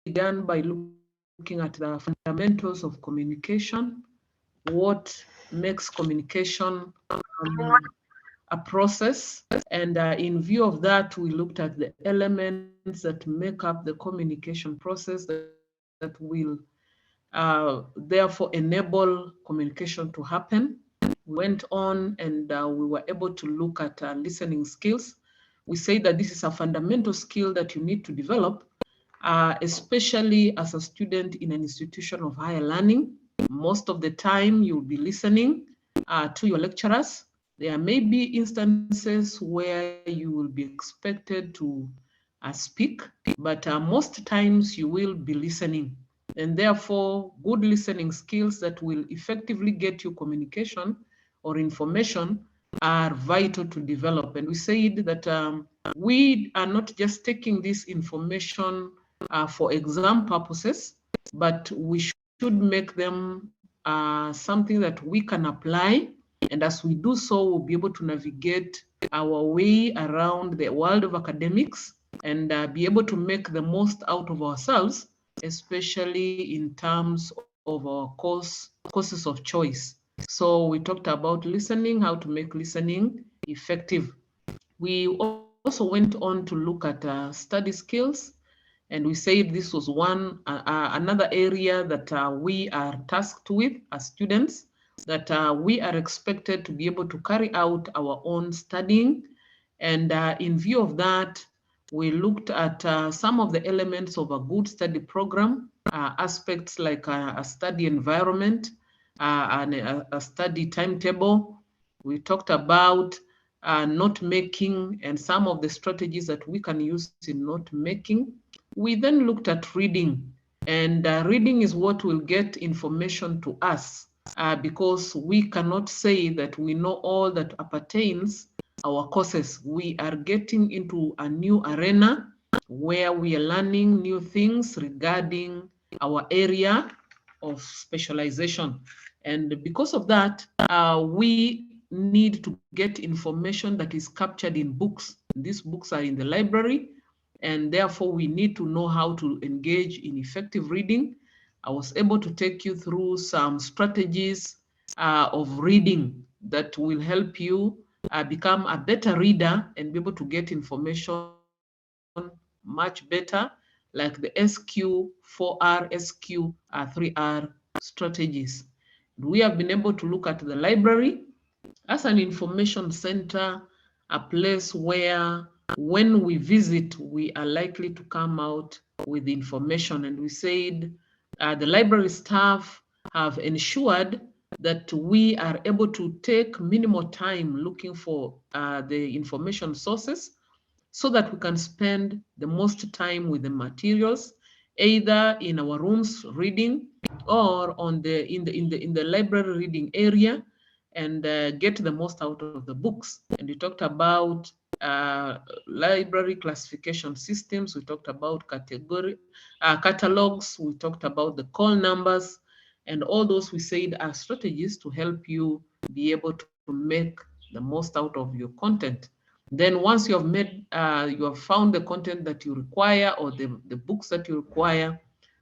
began by looking at the fundamentals of communication, what makes communication a process, and in view of that, we looked at the elements that make up the communication process that will therefore enable communication to happen. We went on and we were able to look at listening skills. We say that this is a fundamental skill that you need to develop, especially as a student in an institution of higher learning. Most of the time, you'll be listening to your lecturers. There may be instances where you will be expected to speak, but most times you will be listening. And therefore, good listening skills that will effectively get you communication or information are vital to develop. And we said that we are not just taking this information for exam purposes, but we should make them something that we can apply. And as we do so, we'll be able to navigate our way around the world of academics and be able to make the most out of ourselves, especially in terms of our courses of choice. So we talked about listening, how to make listening effective. We also went on to look at study skills, and we said this was another area that we are tasked with as students, that we are expected to be able to carry out our own studying. And in view of that, we looked at some of the elements of a good study program, aspects like a study environment, and a study timetable. We talked about note making and some of the strategies that we can use in note making. We then looked at reading, and reading is what will get information to us because we cannot say that we know all that appertains our courses. We are getting into a new arena where we are learning new things regarding our area of specialization. And because of that, we need to get information that is captured in books. These books are in the library, and therefore we need to know how to engage in effective reading. I was able to take you through some strategies of reading that will help you become a better reader and be able to get information much better, like the SQ4R, SQ3R strategies. We have been able to look at the library as an information center, a place where when we visit, we are likely to come out with information. And we said the library staff have ensured that we are able to take minimal time looking for the information sources so that we can spend the most time with the materials, either in our rooms reading or in the library reading area, and get the most out of the books. And we talked about library classification systems. We talked about catalogs. We talked about the call numbers, and all those we said are strategies to help you be able to make the most out of your content. Then once you have found the content that you require or the books that you require,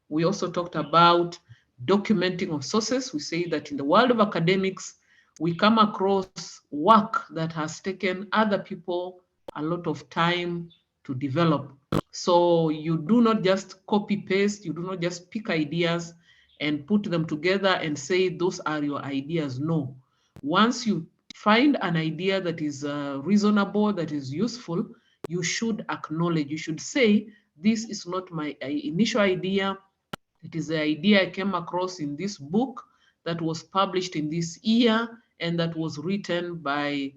we also talked about documenting of sources. We say that in the world of academics, we come across work that has taken other people a lot of time to develop. So you do not just copy paste, you do not just pick ideas and put them together and say those are your ideas. No. Once you find an idea that is reasonable, that is useful, you should acknowledge, you should say, this is not my initial idea. It is the idea I came across in this book that was published in this year and that was written by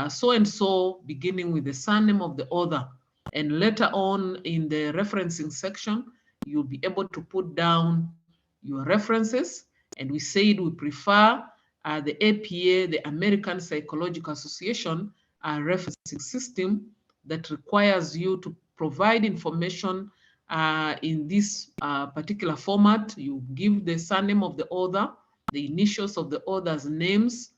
so-and-so, beginning with the surname of the author. And later on in the referencing section, you'll be able to put down your references. And we said we prefer the APA, the American Psychological Association, referencing system that requires you to provide information in this particular format. You give the surname of the author, the initials of the author's names,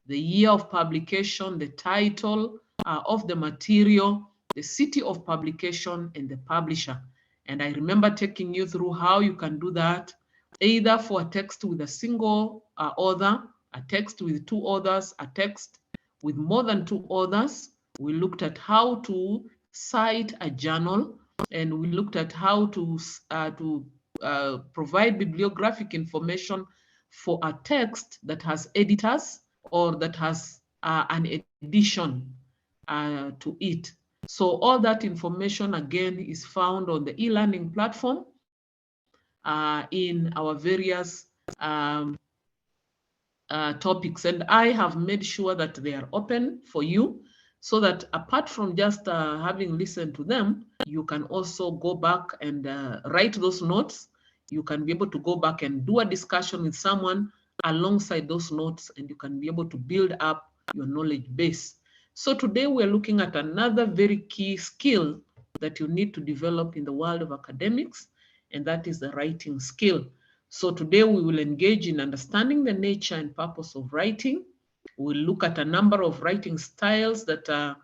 the year of publication, the title of the material, the city of publication, and the publisher. And I remember taking you through how you can do that, either for a text with a single author, a text with two authors, a text with more than two authors. We looked at how to cite a journal, and we looked at how to provide bibliographic information for a text that has editors or that has an edition to it. So all that information, again, is found on the e-learning platform in our various topics. And I have made sure that they are open for you so that apart from just having listened to them, you can also go back and write those notes. You can be able to go back and do a discussion with someone alongside those notes, and you can be able to build up your knowledge base. So today we're looking at another very key skill that you need to develop in the world of academics, and that is the writing skill. So today we will engage in understanding the nature and purpose of writing. We'll look at a number of writing styles that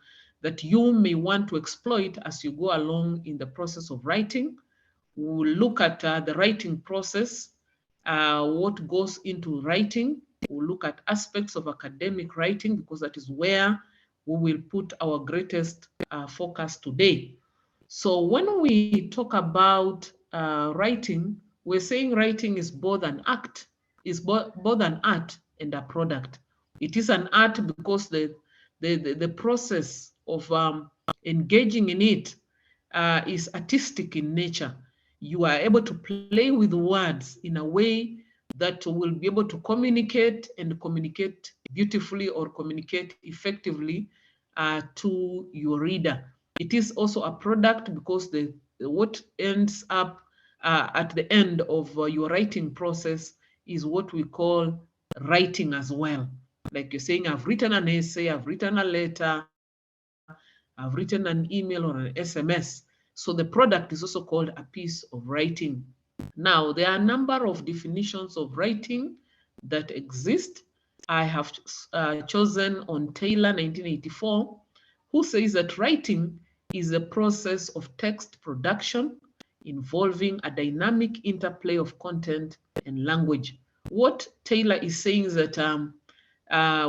you may want to exploit as you go along in the process of writing. We'll look at the writing process, what goes into writing. We'll look at aspects of academic writing because that is where we will put our greatest focus today. So when we talk about writing, we're saying writing is both an act, is both an art and a product. It is an art because the process of engaging in it is artistic in nature. You are able to play with words in a way that will be able to communicate and communicate beautifully or communicate effectively to your reader. It is also a product because what ends up at the end of your writing process is what we call writing as well. Like you're saying, I've written an essay, I've written a letter, I've written an email or an SMS. So the product is also called a piece of writing. Now, there are a number of definitions of writing that exist. I have chosen on Taylor 1984, who says that writing is a process of text production involving a dynamic interplay of content and language. What Taylor is saying is that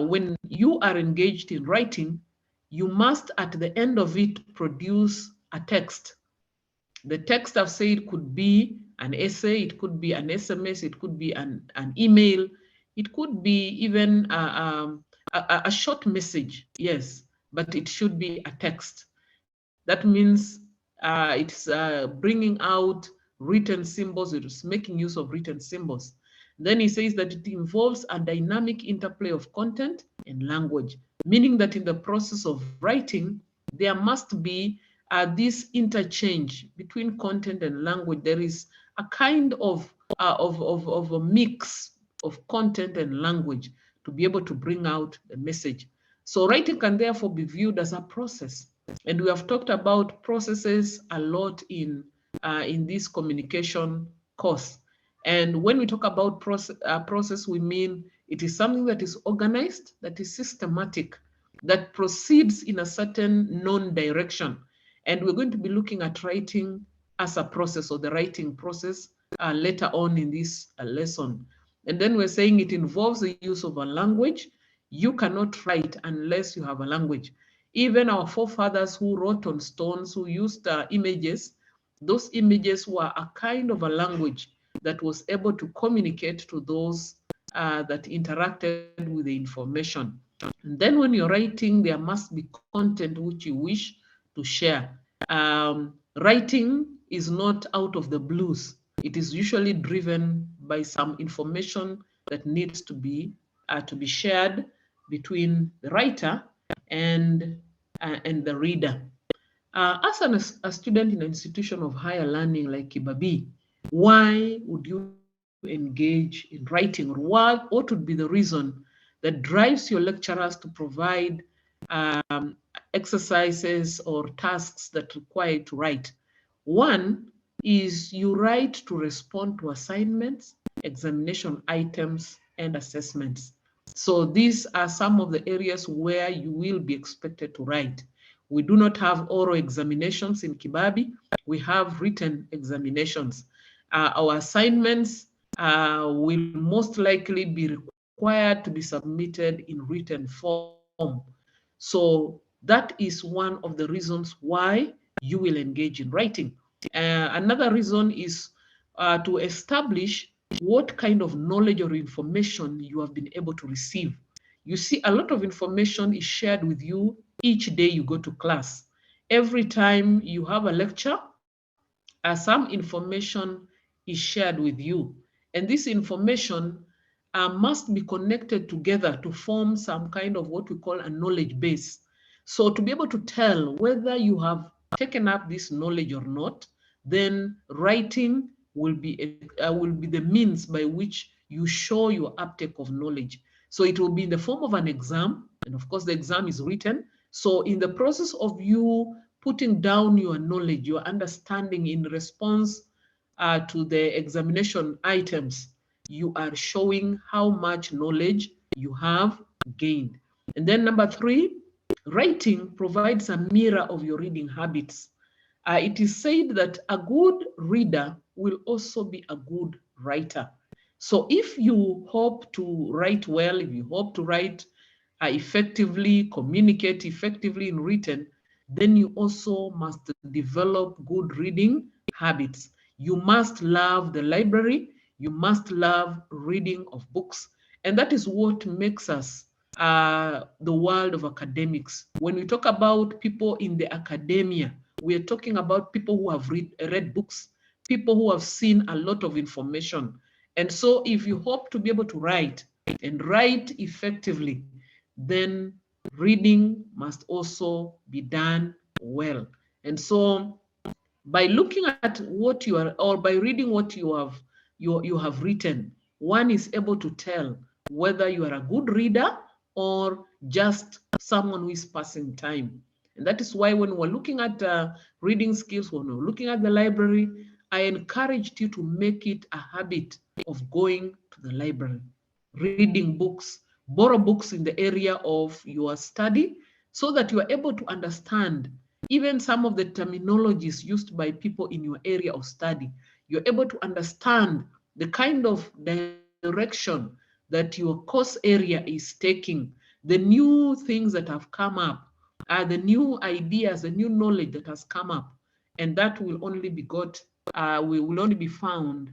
when you are engaged in writing, you must, at the end of it, produce a text. The text I've said could be an essay, it could be an SMS, it could be an email, it could be even a short message, yes, but it should be a text. That means it's bringing out written symbols, it's making use of written symbols. Then he says that it involves a dynamic interplay of content and language, meaning that in the process of writing, there must be this interchange between content and language. There is a kind of a mix of content and language to be able to bring out the message. So writing can therefore be viewed as a process. And we have talked about processes a lot in this communication course. And when we talk about process, we mean it is something that is organized, that is systematic, that proceeds in a certain known direction. And we're going to be looking at writing as a process, or the writing process, later on in this lesson. And then we're saying it involves the use of a language. You cannot write unless you have a language. Even our forefathers who wrote on stones, who used images, those images were a kind of a language that was able to communicate to those that interacted with the information. And then when you're writing, there must be content which you wish to share. Writing is not out of the blues. It is usually driven by some information that needs to be shared between the writer and the reader. As a student in an institution of higher learning like Kibabi, why would you engage in writing? Or what would be the reason that drives your lecturers to provide exercises or tasks that require you to write? One is you write to respond to assignments, examination items, and assessments. So these are some of the areas where you will be expected to write. We do not have oral examinations in Kibabi. We have written examinations. Our assignments will most likely be required to be submitted in written form. So that is one of the reasons why you will engage in writing. Another reason is to establish what kind of knowledge or information you have been able to receive. You see, a lot of information is shared with you each day you go to class. Every time you have a lecture, some information is shared with you. And this information must be connected together to form some kind of what we call a knowledge base. So to be able to tell whether you have taken up this knowledge or not, then writing will be the means by which you show your uptake of knowledge. So it will be in the form of an exam, and of course the exam is written. So in the process of you putting down your knowledge, your understanding in response to the examination items, you are showing how much knowledge you have gained. And then number 3, writing provides a mirror of your reading habits. It is said that a good reader will also be a good writer. So if you hope to write well, if you hope to write effectively, communicate effectively in written, then you also must develop good reading habits. You must love the library. You must love reading of books. And that is what makes us the world of academics. When we talk about people in the academia, we are talking about people who have read books, people who have seen a lot of information. And so if you hope to be able to write and write effectively, then reading must also be done well. And so by looking at what you are, or by reading what you have written, one is able to tell whether you are a good reader or just someone who is passing time. And that is why when we're looking at reading skills, when we're looking at the library, I encouraged you to make it a habit of going to the library, reading books, borrow books in the area of your study so that you are able to understand even some of the terminologies used by people in your area of study. You're able to understand the kind of direction that your course area is taking, the new things that have come up, the new ideas, the new knowledge that has come up. And that will only be will only be found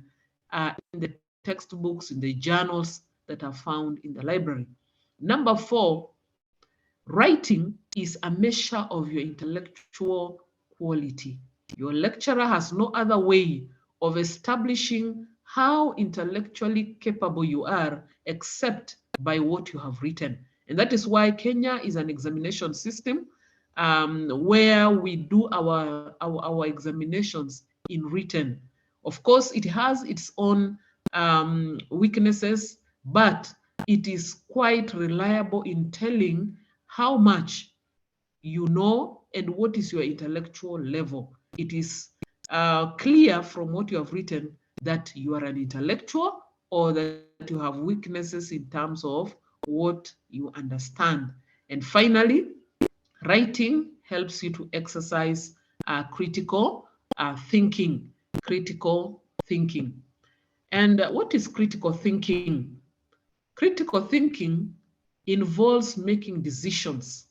in the textbooks, in the journals that are found in the library. Number 4, writing is a measure of your intellectual quality. Your lecturer has no other way of establishing how intellectually capable you are except by what you have written. And that is why Kenya is an examination system where we do our examinations in written. Of course, it has its own weaknesses, but it is quite reliable in telling how much you know and what is your intellectual level. It is clear from what you have written that you are an intellectual or that you have weaknesses in terms of what you understand. And finally, writing helps you to exercise critical thinking. Critical thinking. And what is critical thinking? Critical thinking involves making decisions.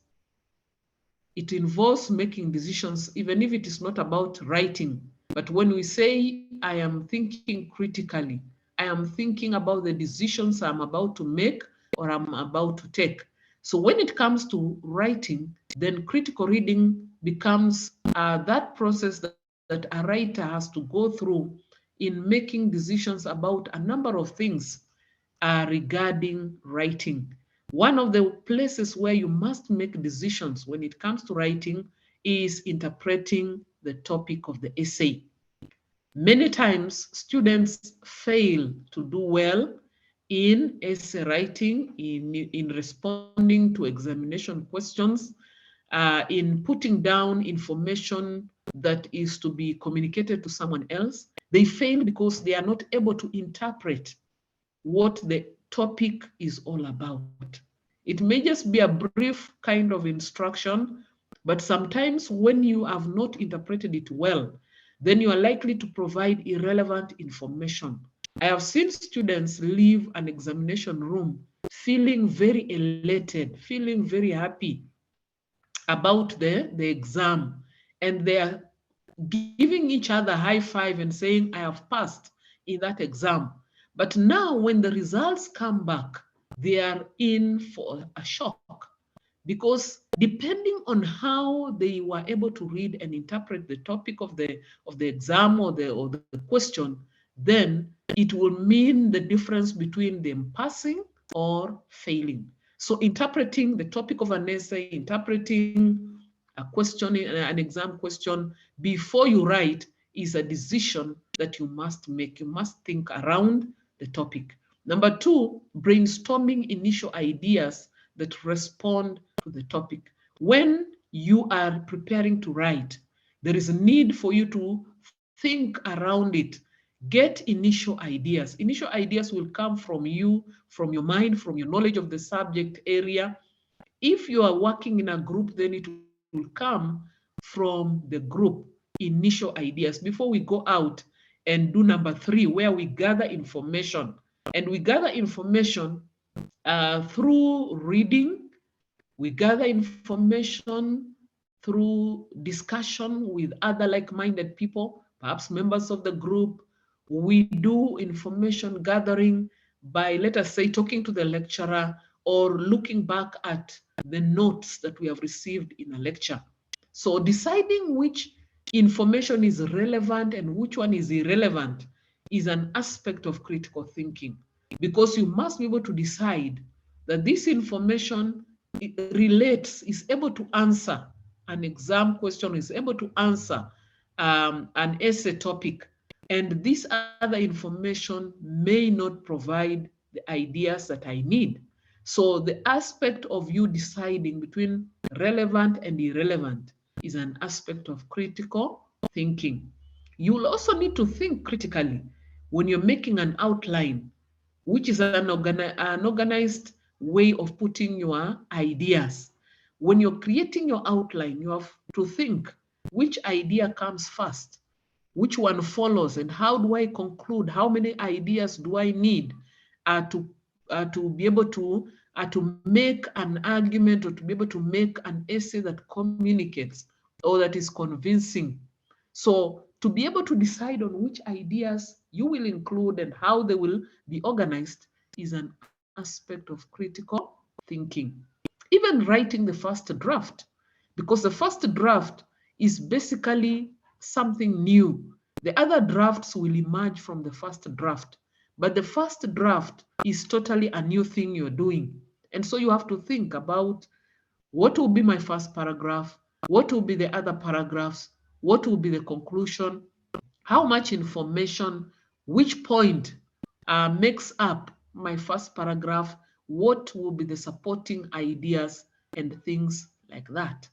It involves making decisions, even if it is not about writing. But when we say, I am thinking critically, I am thinking about the decisions I'm about to make or I'm about to take. So when it comes to writing, then critical reading becomes that process that a writer has to go through in making decisions about a number of things regarding writing. One of the places where you must make decisions when it comes to writing is interpreting the topic of the essay. Many times, students fail to do well in essay writing, in responding to examination questions, in putting down information that is to be communicated to someone else. They fail because they are not able to interpret what the topic is all about. It may just be a brief kind of instruction, But sometimes when you have not interpreted it well, then you are likely to provide irrelevant information. I have seen students leave an examination room feeling very elated, feeling very happy about the exam, and they are giving each other high five and saying, I have passed in that exam. But now when the results come back, they are in for a shock, because depending on how they were able to read and interpret the topic of the exam or the question, then it will mean the difference between them passing or failing. So interpreting the topic of an essay, interpreting a question, an exam question before you write is a decision that you must make. You must think around the topic. Number two, brainstorming initial ideas that respond to the topic. When you are preparing to write, there is a need for you to think around it. Get initial ideas. Initial ideas will come from you, from your mind, from your knowledge of the subject area. If you are working in a group, then it will come from the group, initial ideas, before we go out and do number three, where we gather information. And we gather information through reading, we gather information through discussion with other like-minded people, perhaps members of the group. We do information gathering by, let us say, talking to the lecturer or looking back at the notes that we have received in a lecture. So deciding which information is relevant and which one is irrelevant is an aspect of critical thinking, because you must be able to decide that this information relates, is able to answer an exam question, is able to answer an essay topic, and this other information may not provide the ideas that I need. So the aspect of you deciding between relevant and irrelevant is an aspect of critical thinking. You will also need to think critically when you're making an outline, which is an organized way of putting your ideas. When you're creating your outline, you have to think which idea comes first, which one follows, and how do I conclude? How many ideas do I need to be able to make an argument, or to be able to make an essay that communicates or that is convincing? So to be able to decide on which ideas you will include and how they will be organized is an aspect of critical thinking. Even writing the first draft, because the first draft is basically something new. The other drafts will emerge from the first draft, but the first draft is totally a new thing you're doing. And so you have to think about what will be my first paragraph, what will be the other paragraphs, what will be the conclusion, how much information, which point makes up my first paragraph, what will be the supporting ideas, and things like that.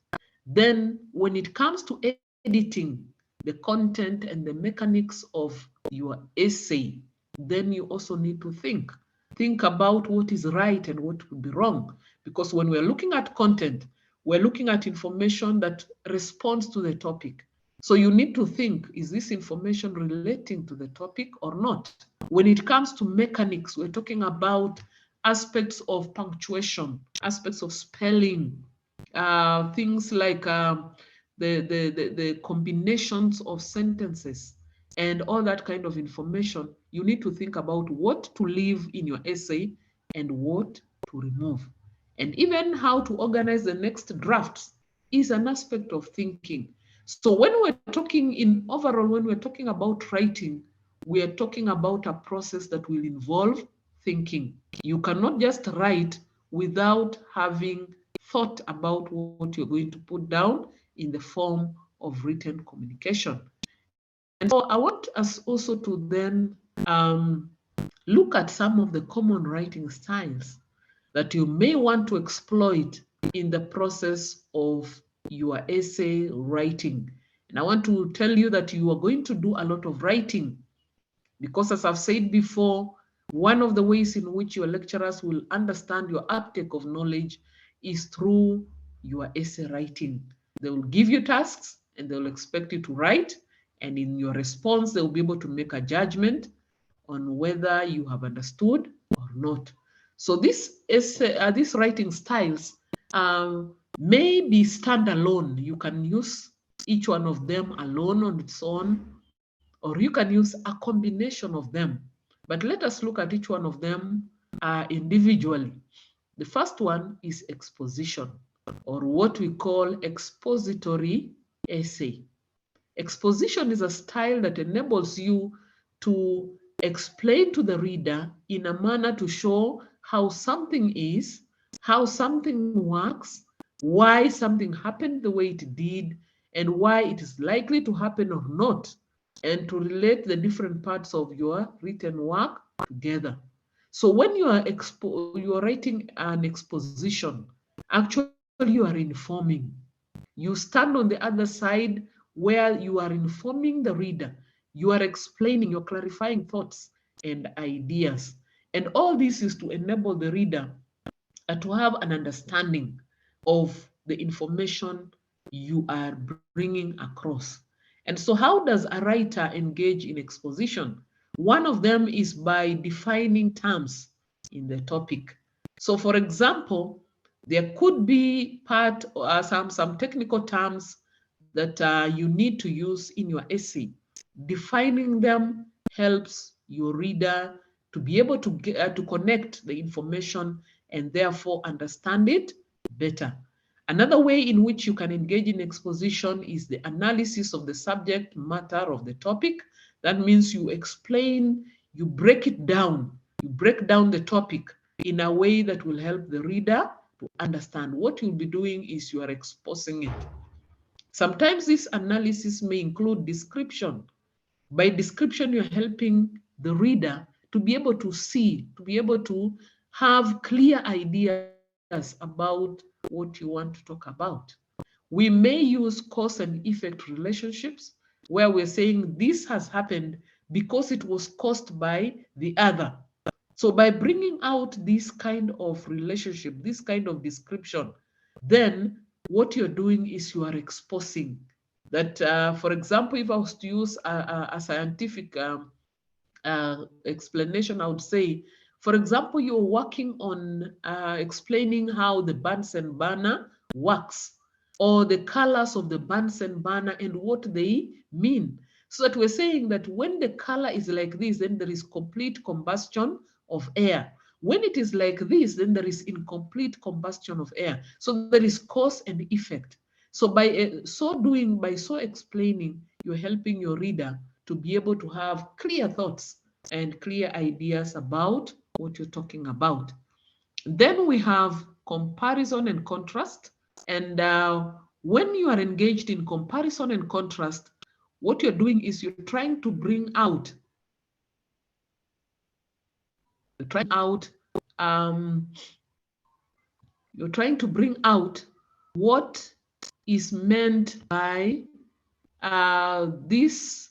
Then when it comes to editing the content and the mechanics of your essay, then you also need to think. Think about what is right and what would be wrong. Because when we're looking at content, we're looking at information that responds to the topic. So you need to think, is this information relating to the topic or not? When it comes to mechanics, we're talking about aspects of punctuation, aspects of spelling, things like the combinations of sentences and all that kind of information. You need to think about what to leave in your essay and what to remove. And even how to organize the next drafts is an aspect of thinking. So when we're talking in overall, when we're talking about writing, we are talking about a process that will involve thinking. You cannot just write without having thought about what you're going to put down in the form of written communication. And so I want us also to then look at some of the common writing styles that you may want to exploit in the process of your essay writing. And I want to tell you that you are going to do a lot of writing, because as I've said before, one of the ways in which your lecturers will understand your uptake of knowledge is through your essay writing. They will give you tasks and they will expect you to write. And in your response, they will be able to make a judgment on whether you have understood or not. So these writing styles may be standalone. You can use each one of them alone on its own, or you can use a combination of them. But let us look at each one of them individually. The first one is exposition, or what we call expository essay. Exposition is a style that enables you to explain to the reader in a manner to show how something is, how something works, why something happened the way it did, and why it is likely to happen or not, and to relate the different parts of your written work together. So when you are writing an exposition, actually you are informing. You stand on the other side where you are informing the reader. You are explaining, you're clarifying thoughts and ideas. And all this is to enable the reader to have an understanding of the information you are bringing across. And so how does a writer engage in exposition? One of them is by defining terms in the topic. So for example, there could be some technical terms that you need to use in your essay. Defining them helps your reader to be able to connect the information and therefore understand it better. Another way in which you can engage in exposition is the analysis of the subject matter of the topic. That means you explain, you break it down, you break down the topic in a way that will help the reader to understand. What you'll be doing is you are exposing it. Sometimes this analysis may include description. By description, you're helping the reader to be able to see, to be able to have clear ideas about what you want to talk about. We may use cause and effect relationships where we're saying this has happened because it was caused by the other. So by bringing out this kind of relationship, this kind of description, then what you're doing is you are exposing that, for example, if I was to use a scientific explanation, I would say, for example, you're working on explaining how the Bunsen burner works, or the colors of the Bunsen burner and what they mean. So that we're saying that when the color is like this, then there is complete combustion of air. When it is like this, then there is incomplete combustion of air. So there is cause and effect. So by so explaining, you're helping your reader to be able to have clear thoughts and clear ideas about what you're talking about. Then we have comparison and contrast. And when you are engaged in comparison and contrast, what you're doing is you're trying to bring out what is meant by this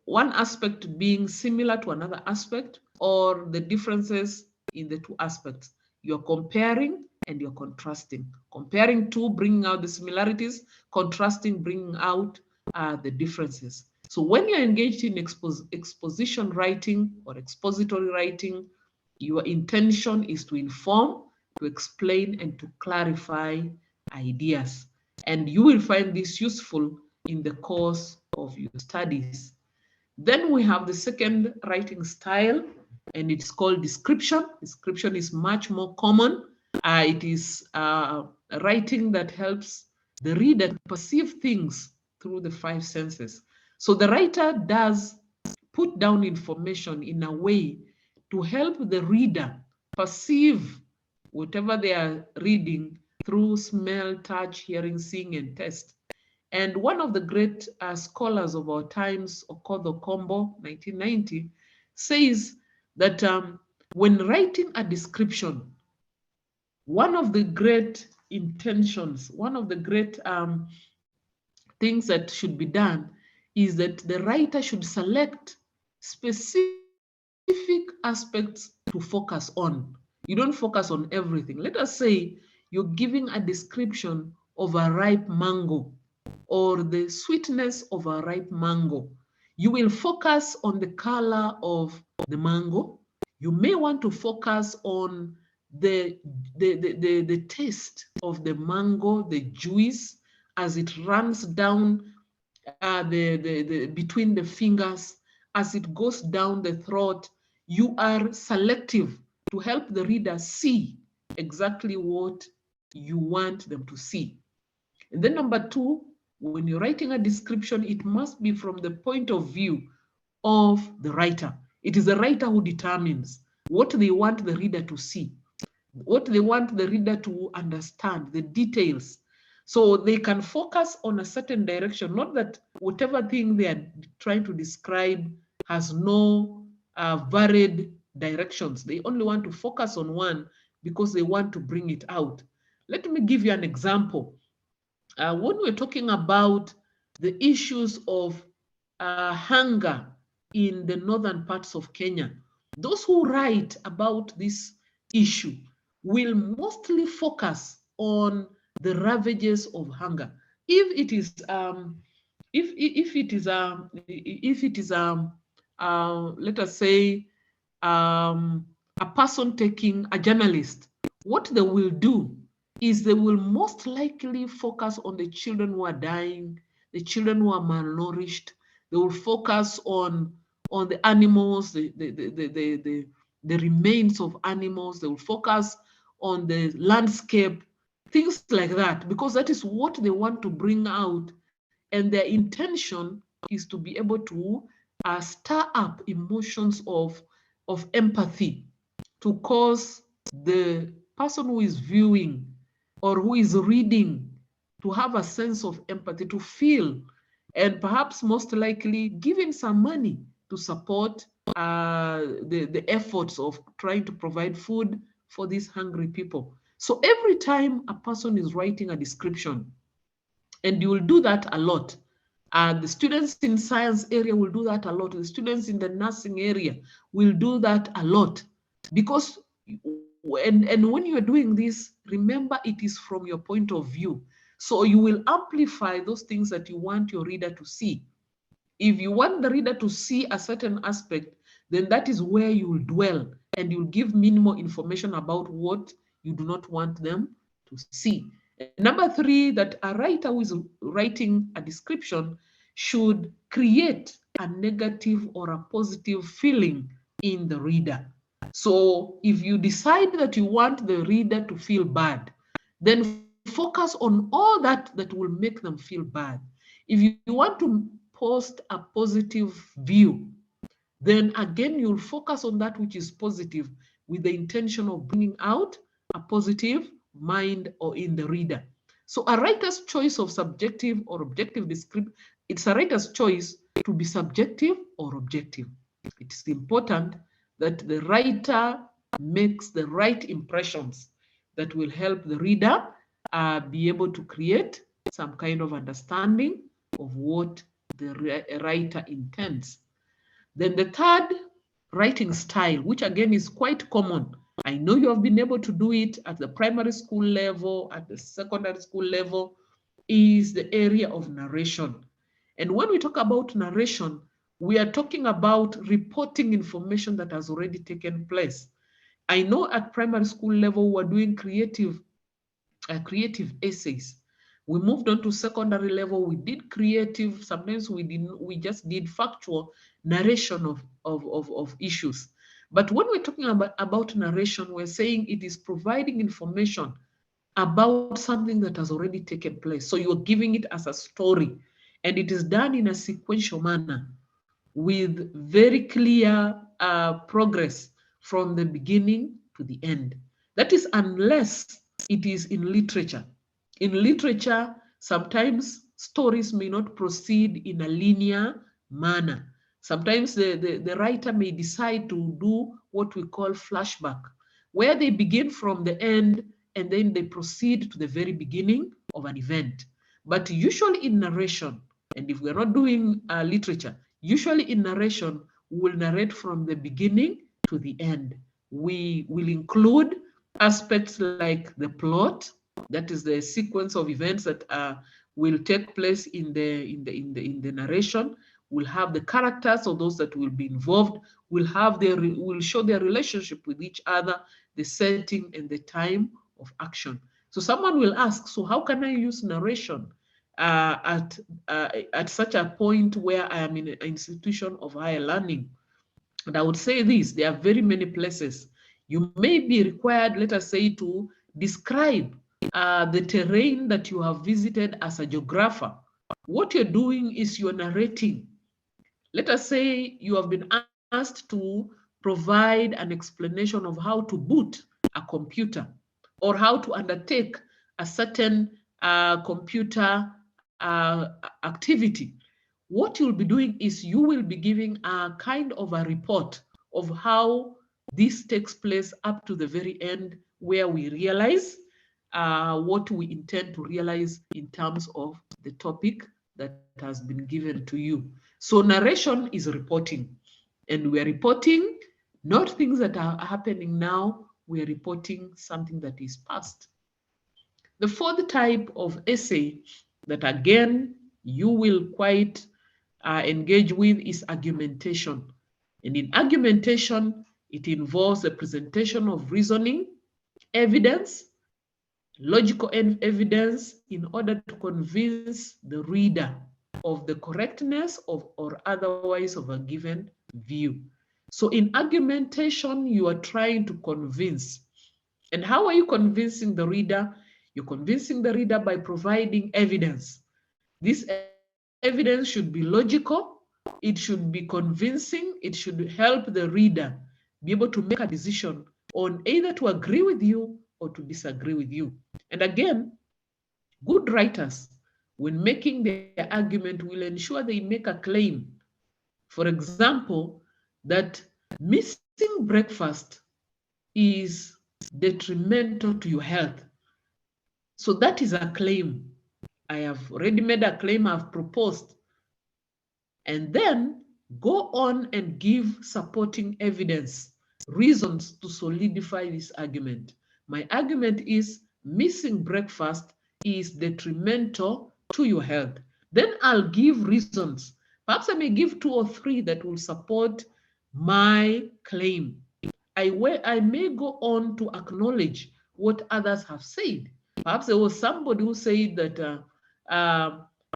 one aspect being similar to another aspect, or the differences in the two aspects. You're comparing and you're contrasting. Comparing two, bringing out the similarities, contrasting, bringing out the differences. So when you're engaged in exposition writing or expository writing, your intention is to inform, to explain, and to clarify ideas. And you will find this useful in the course of your studies. Then we have the second writing style, and it's called description. Description is much more common. It is writing that helps the reader to perceive things through the five senses. So the writer does put down information in a way to help the reader perceive whatever they are reading through smell, touch, hearing, seeing, and taste. And one of the great scholars of our times, Okoth Kombo, 1990, says that when writing a description, one of the great intentions, one of the great things that should be done is that the writer should select specific aspects to focus on. You don't focus on everything. Let us say you're giving a description of a ripe mango or the sweetness of a ripe mango. You will focus on the color of the mango. You may want to focus on the taste of the mango, the juice as it runs down between the fingers, as it goes down the throat. You are selective to help the reader see exactly what you want them to see. And then number two, when you're writing a description, it must be from the point of view of the writer. It is the writer who determines what they want the reader to see, what they want the reader to understand, the details. So they can focus on a certain direction, not that whatever thing they are trying to describe has no varied directions. They only want to focus on one because they want to bring it out. Let me give you an example. When we're talking about the issues of hunger in the northern parts of Kenya, those who write about this issue will mostly focus on the ravages of hunger. If it is let us say a person taking a journalist, what they will do is they will most likely focus on the children who are dying, the children who are malnourished. They will focus on the animals, the remains of animals. They will focus on the landscape, things like that, because that is what they want to bring out. And their intention is to be able to stir up emotions of empathy, to cause the person who is viewing or who is reading to have a sense of empathy, to feel, and perhaps most likely giving some money to support the efforts of trying to provide food for these hungry people. So every time a person is writing a description, and you will do that a lot, the students in science area will do that a lot. The students in the nursing area will do that a lot, because when you're doing this, remember it is from your point of view. So you will amplify those things that you want your reader to see. If you want the reader to see a certain aspect, then that is where you will dwell, and you'll give minimal information about what you do not want them to see. And number three, that a writer who is writing a description should create a negative or a positive feeling in the reader. So if you decide that you want the reader to feel bad, then focus on all that will make them feel bad. If you want to post a positive view, then again, you'll focus on that which is positive with the intention of bringing out a positive mind or in the reader. So a writer's choice of subjective or objective description, it's a writer's choice to be subjective or objective. It is important that the writer makes the right impressions that will help the reader be able to create some kind of understanding of what the writer intends. Then the third, writing style, which again is quite common. I know you have been able to do it at the primary school level, at the secondary school level, is the area of narration. And when we talk about narration, we are talking about reporting information that has already taken place. I know at primary school level, we're doing creative essays. We moved on to secondary level. We did creative. Sometimes we just did factual narration of issues. But when we're talking about narration, we're saying it is providing information about something that has already taken place. So you're giving it as a story, and it is done in a sequential manner with very clear progress from the beginning to the end. That is, unless it is in literature. In literature, sometimes stories may not proceed in a linear manner. Sometimes the writer may decide to do what we call flashback, where they begin from the end and then they proceed to the very beginning of an event. But usually in narration, and if we're not doing literature, usually in narration, we will narrate from the beginning to the end. We will include aspects like the plot, That is the sequence of events that will take place in the narration. We'll have the characters of those that will be involved. We'll show their relationship with each other, the setting and the time of action. So someone will ask, so how can I use narration at such a point where I am in an institution of higher learning? And I would say this, there are very many places. You may be required, let us say, to describe the terrain that you have visited as a geographer. What you're doing is you're narrating. Let us say you have been asked to provide an explanation of how to boot a computer or how to undertake a certain computer activity. What you'll be doing is you will be giving a kind of a report of how this takes place up to the very end, where we realize what we intend to realize in terms of the topic that has been given to you. So narration is reporting, and we're reporting not things that are happening now, we're reporting something that is past. The fourth type of essay that again you will quite engage with is argumentation. And in argumentation, it involves the presentation of reasoning, evidence, logical evidence in order to convince the reader of the correctness of or otherwise of a given view. So in argumentation, you are trying to convince. And how are you convincing the reader? You're convincing the reader by providing evidence. This evidence should be logical, it should be convincing, it should help the reader be able to make a decision on either to agree with you or to disagree with you. And again, good writers, when making their argument, will ensure they make a claim. For example, that missing breakfast is detrimental to your health. So that is a claim. I have already made a claim, I've proposed. And then go on and give supporting evidence, reasons to solidify this argument. My argument is missing breakfast is detrimental to your health. Then I'll give reasons. Perhaps I may give 2 or 3 that will support my claim. I may go on to acknowledge what others have said. Perhaps there was somebody who said that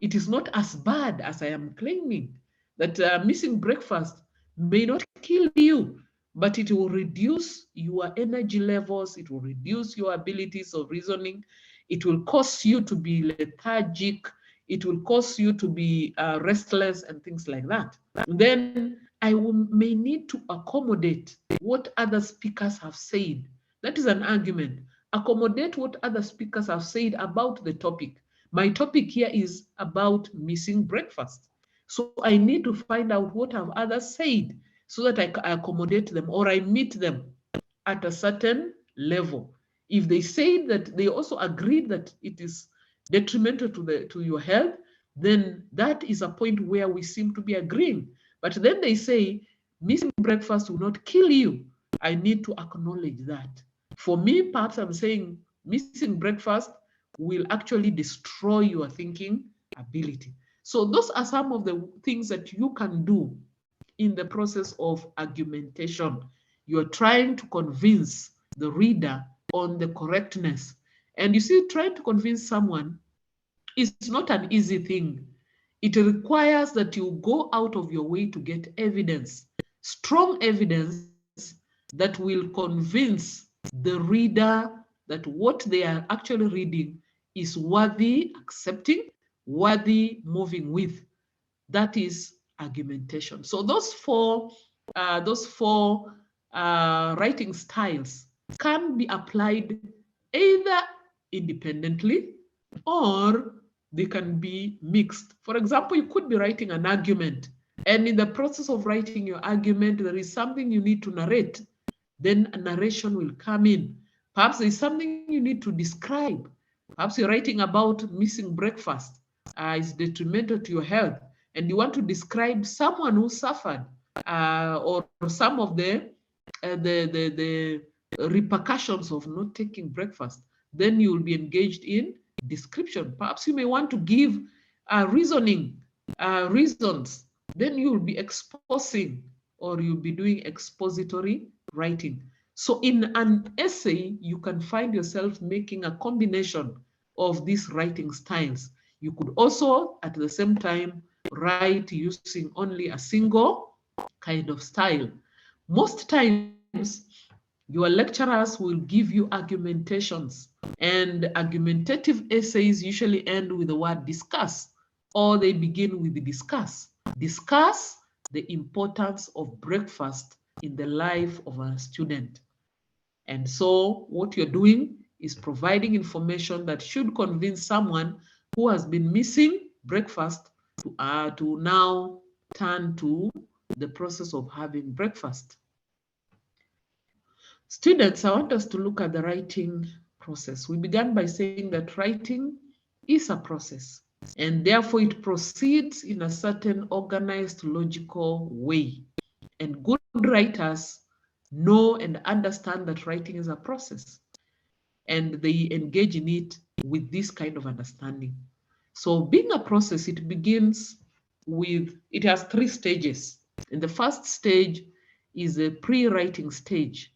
it is not as bad as I am claiming, that missing breakfast may not kill you, but it will reduce your energy levels, it will reduce your abilities of reasoning, it will cause you to be lethargic, it will cause you to be restless and things like that. Then I may need to accommodate what other speakers have said. That is an argument. Accommodate what other speakers have said about the topic. My topic here is about missing breakfast. So I need to find out what have others said so that I accommodate them or I meet them at a certain level. If they say that they also agreed that it is detrimental to your health, then that is a point where we seem to be agreeing. But then they say missing breakfast will not kill you. I need to acknowledge that. For me, perhaps I'm saying missing breakfast will actually destroy your thinking ability. So those are some of the things that you can do in the process of argumentation. You're trying to convince the reader on the correctness. And you see, trying to convince someone is not an easy thing. It requires that you go out of your way to get evidence, strong evidence that will convince the reader that what they are actually reading is worthy accepting, worthy moving with. That is argumentation. So those four writing styles can be applied either independently or they can be mixed. For example, you could be writing an argument, and in the process of writing your argument, there is something you need to narrate. Then a narration will come in. Perhaps there's something you need to describe. Perhaps you're writing about missing breakfast. It's detrimental to your health, and you want to describe someone who suffered or some of the repercussions of not taking breakfast. then you will be engaged in description. Perhaps you may want to give reasoning, reasons. Then you will be exposing, or you'll be doing expository writing. So in an essay, you can find yourself making a combination of these writing styles. You could also, at the same time, write using only a single kind of style. Most times, your lecturers will give you argumentations, and argumentative essays usually end with the word discuss, or they begin with the discuss. Discuss the importance of breakfast in the life of a student. And so what you're doing is providing information that should convince someone who has been missing breakfast to now turn to the process of having breakfast. Students, I want us to look at the writing process. We began by saying that writing is a process, and therefore it proceeds in a certain organized, logical way. And good writers know and understand that writing is a process, and they engage in it with this kind of understanding. So being a process, it begins with, it has 3 stages. And the first stage is a pre-writing stage.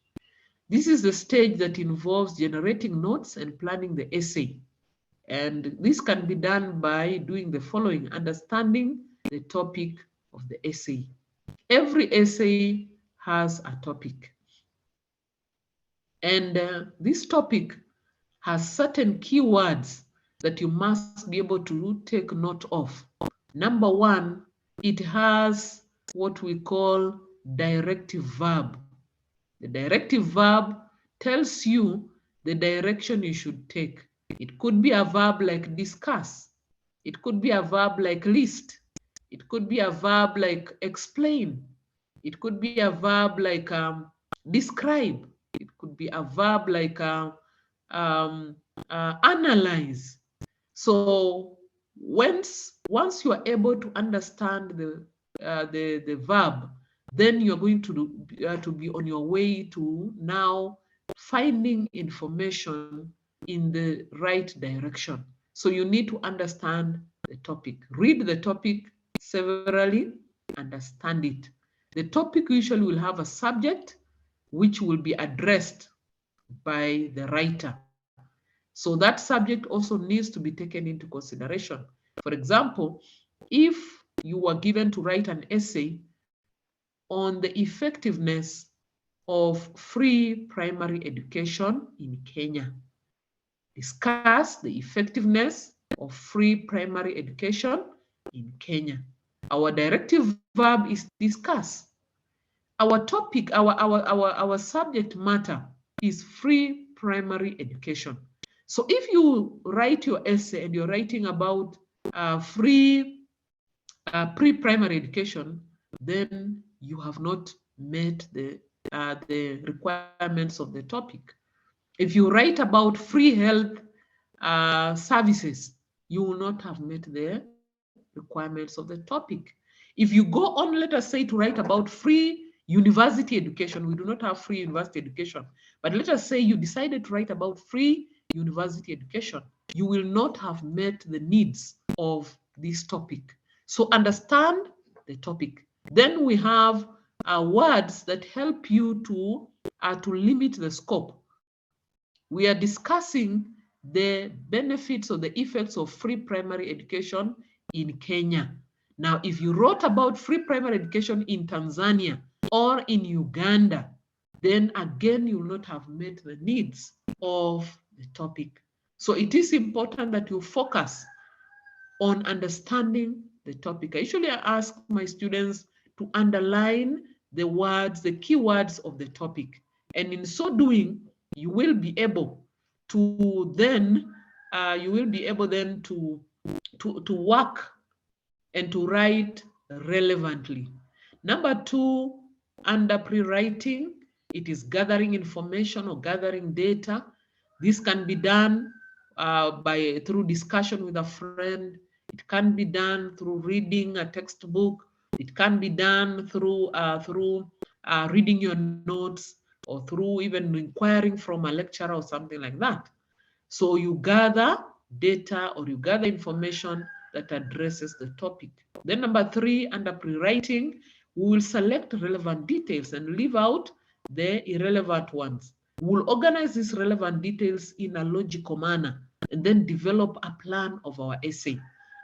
This is the stage that involves generating notes and planning the essay. And this can be done by doing the following: understanding the topic of the essay. Every essay has a topic. And this topic has certain keywords that you must be able to take note of. Number 1, it has what we call directive verb. The directive verb tells you the direction you should take. It could be a verb like discuss. It could be a verb like list. It could be a verb like explain. It could be a verb like describe. It could be a verb like analyze. So once you are able to understand the verb, then you're going to be on your way to now finding information in the right direction. So you need to understand the topic. Read the topic severally, understand it. The topic usually will have a subject which will be addressed by the writer. So that subject also needs to be taken into consideration. For example, if you were given to write an essay on the effectiveness of free primary education in Kenya, discuss the effectiveness of free primary education in Kenya. Our directive verb is discuss. Our topic, our subject matter is free primary education. So if you write your essay and you're writing about free pre-primary education, then you have not met the requirements of the topic. If you write about free health services, you will not have met the requirements of the topic. If you go on, let us say, to write about free university education, we do not have free university education, but let us say you decided to write about free university education, you will not have met the needs of this topic. So understand the topic. Then we have words that help you to limit the scope. We are discussing the benefits or the effects of free primary education in Kenya. Now, if you wrote about free primary education in Tanzania or in Uganda, then again, you will not have met the needs of the topic. So it is important that you focus on understanding the topic. I usually ask my students to underline the words, the keywords of the topic. And in so doing, you will be able to then, to work and to write relevantly. Number 2, under pre-writing, it is gathering information or gathering data. This can be done through discussion with a friend. It can be done through reading a textbook. It can be done through reading your notes, or through even inquiring from a lecturer or something like that. So you gather data or you gather information that addresses the topic. Then number 3, under pre-writing, we will select relevant details and leave out the irrelevant ones. We'll organize these relevant details in a logical manner and then develop a plan of our essay.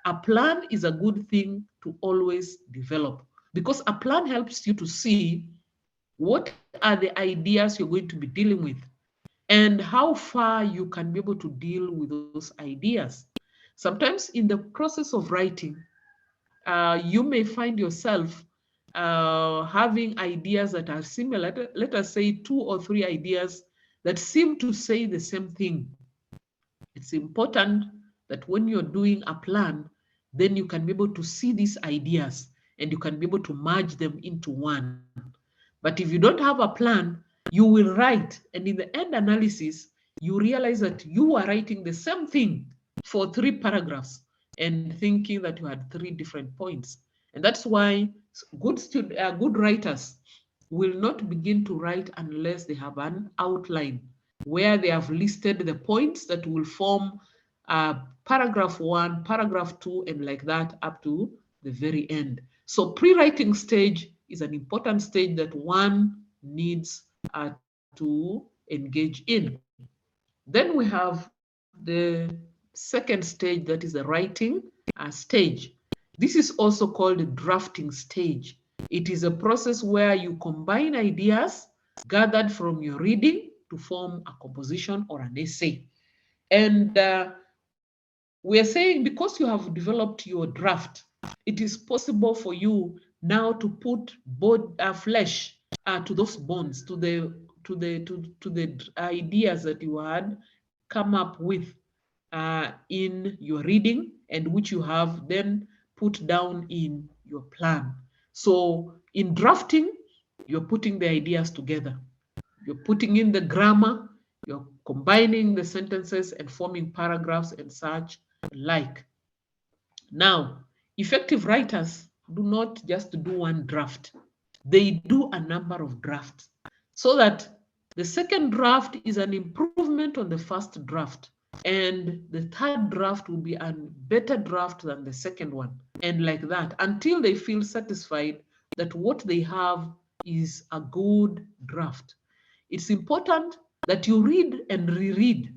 A plan is a good thing to always develop because a plan helps you to see what are the ideas you're going to be dealing with and how far you can be able to deal with those ideas. Sometimes in the process of writing, you may find yourself having ideas that are similar. Let us say 2 or 3 ideas that seem to say the same thing. It's important that when you're doing a plan, then you can be able to see these ideas and you can be able to merge them into one. But if you don't have a plan, you will write, and in the end analysis, you realize that you are writing the same thing for 3 paragraphs and thinking that you had 3 different points. And that's why good writers will not begin to write unless they have an outline where they have listed the points that will form paragraph 1, paragraph 2, and like that up to the very end. So pre-writing stage is an important stage that one needs to engage in. Then we have the second stage, that is the writing stage. This is also called the drafting stage. It is a process where you combine ideas gathered from your reading to form a composition or an essay. And we're saying because you have developed your draft, it is possible for you now to put flesh to those bones, to the ideas that you had come up with in your reading and which you have then put down in your plan. So in drafting, you're putting the ideas together. You're putting in the grammar, you're combining the sentences and forming paragraphs and such like. Now, effective writers do not just do one draft. They do a number of drafts so that the second draft is an improvement on the first draft. And the third draft will be a better draft than the second one. And like that, until they feel satisfied that what they have is a good draft. It's important that you read and reread.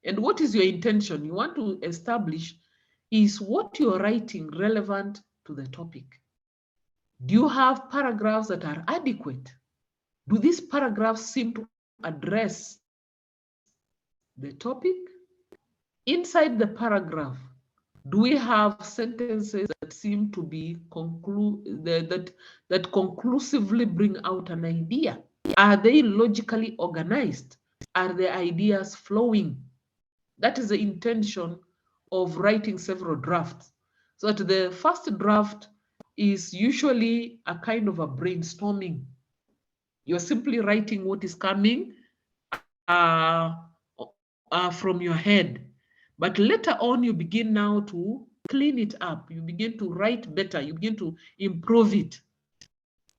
And what is your intention? You want to establish, is what you're writing relevant to the topic? Do you have paragraphs that are adequate? Do these paragraphs seem to address the topic? Inside the paragraph, do we have sentences that seem to be that conclusively bring out an idea? Are they logically organized? Are the ideas flowing? That is the intention of writing several drafts. So that the first draft is usually a kind of a brainstorming. You're simply writing what is coming from your head. But later on, you begin now to clean it up. You begin to write better. You begin to improve it.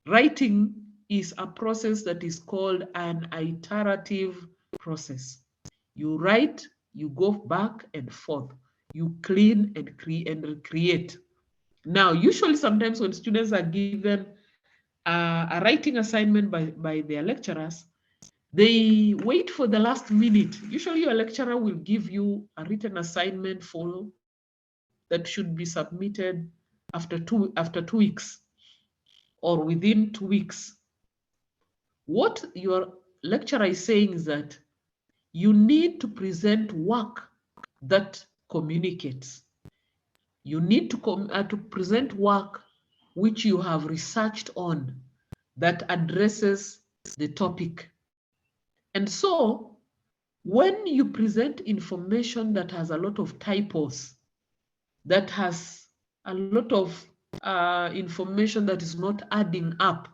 Writing is a process that is called an iterative process. You write, you go back and forth. You clean and create. Now, usually sometimes when students are given a writing assignment by their lecturers, they wait for the last minute. Usually your lecturer will give you a written assignment that should be submitted after 2 weeks or within 2 weeks. What your lecturer is saying is that you need to present work that communicates. You need to present work which you have researched on that addresses the topic. And so when you present information that has a lot of typos, that has a lot of information that is not adding up,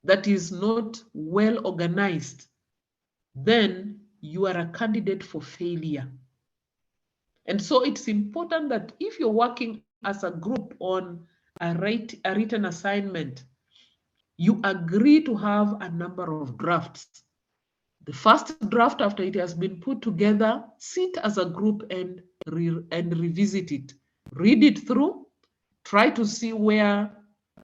that is not well organized, then you are a candidate for failure. And so it's important that if you're working as a group on a written assignment, you agree to have a number of drafts The first draft, after it has been put together, sit as a group and revisit it. Read it through, try to see where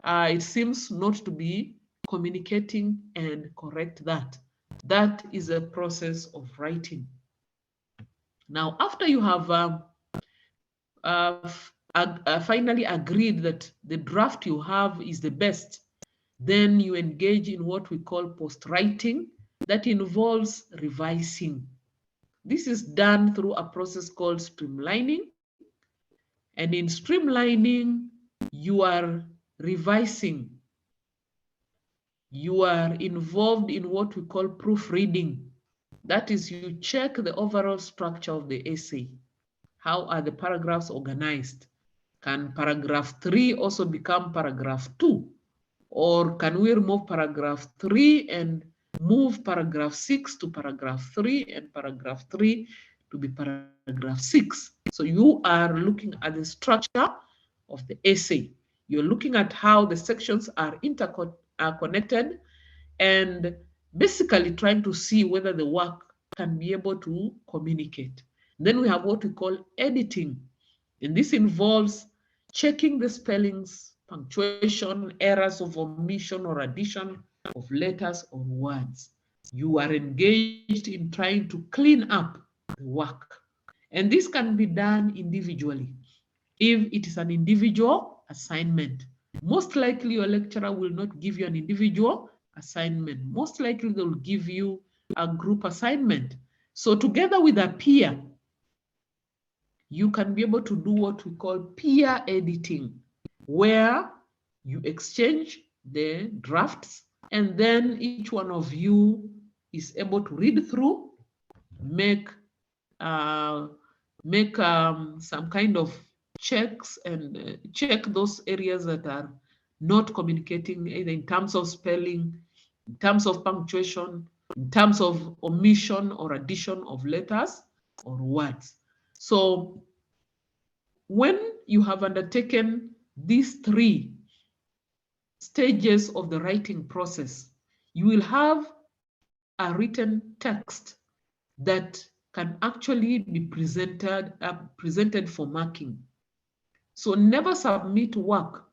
it seems not to be communicating and correct that. That is a process of writing. Now, after you have finally agreed that the draft you have is the best, then you engage in what we call post-writing that involves revising. This is done through a process called streamlining. And in streamlining, you are revising. You are involved in what we call proofreading. That is, you check the overall structure of the essay. How are the paragraphs organized? Can paragraph 3 also become paragraph 2? Or can we remove paragraph 3 and move paragraph 6 to paragraph 3 and paragraph 3 to be paragraph 6? So you are looking at the structure of the essay. You're looking at how the sections are interconnected and basically trying to see whether the work can be able to communicate. Then we have what we call editing. And this involves checking the spellings, punctuation, errors of omission or addition of letters or words. You are engaged in trying to clean up the work. And this can be done individually. If it is an individual assignment, most likely your lecturer will not give you an individual assignment. Most likely they will give you a group assignment. So together with a peer, you can be able to do what we call peer editing, where you exchange the drafts and then each one of you is able to read through, make some kind of checks and check those areas that are not communicating, either in terms of spelling, in terms of punctuation, in terms of omission or addition of letters or words. So when you have undertaken these 3 stages of the writing process, you will have a written text that can actually be presented for marking. So never submit work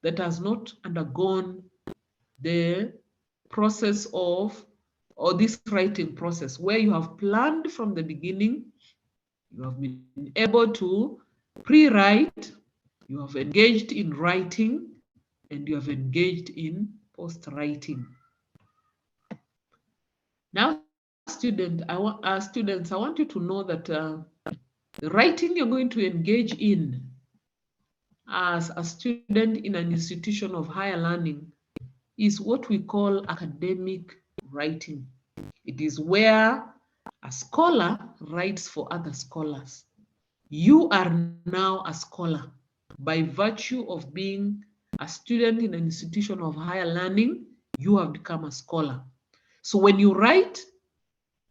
that has not undergone the process of, or this writing process, where you have planned from the beginning, you have been able to pre-write, you have engaged in writing, and you have engaged in post-writing. Now, students, I want you to know that the writing you're going to engage in as a student in an institution of higher learning is what we call academic writing. It is where a scholar writes for other scholars. You are now a scholar by virtue of being a student in an institution of higher learning. You have become a scholar. So when you write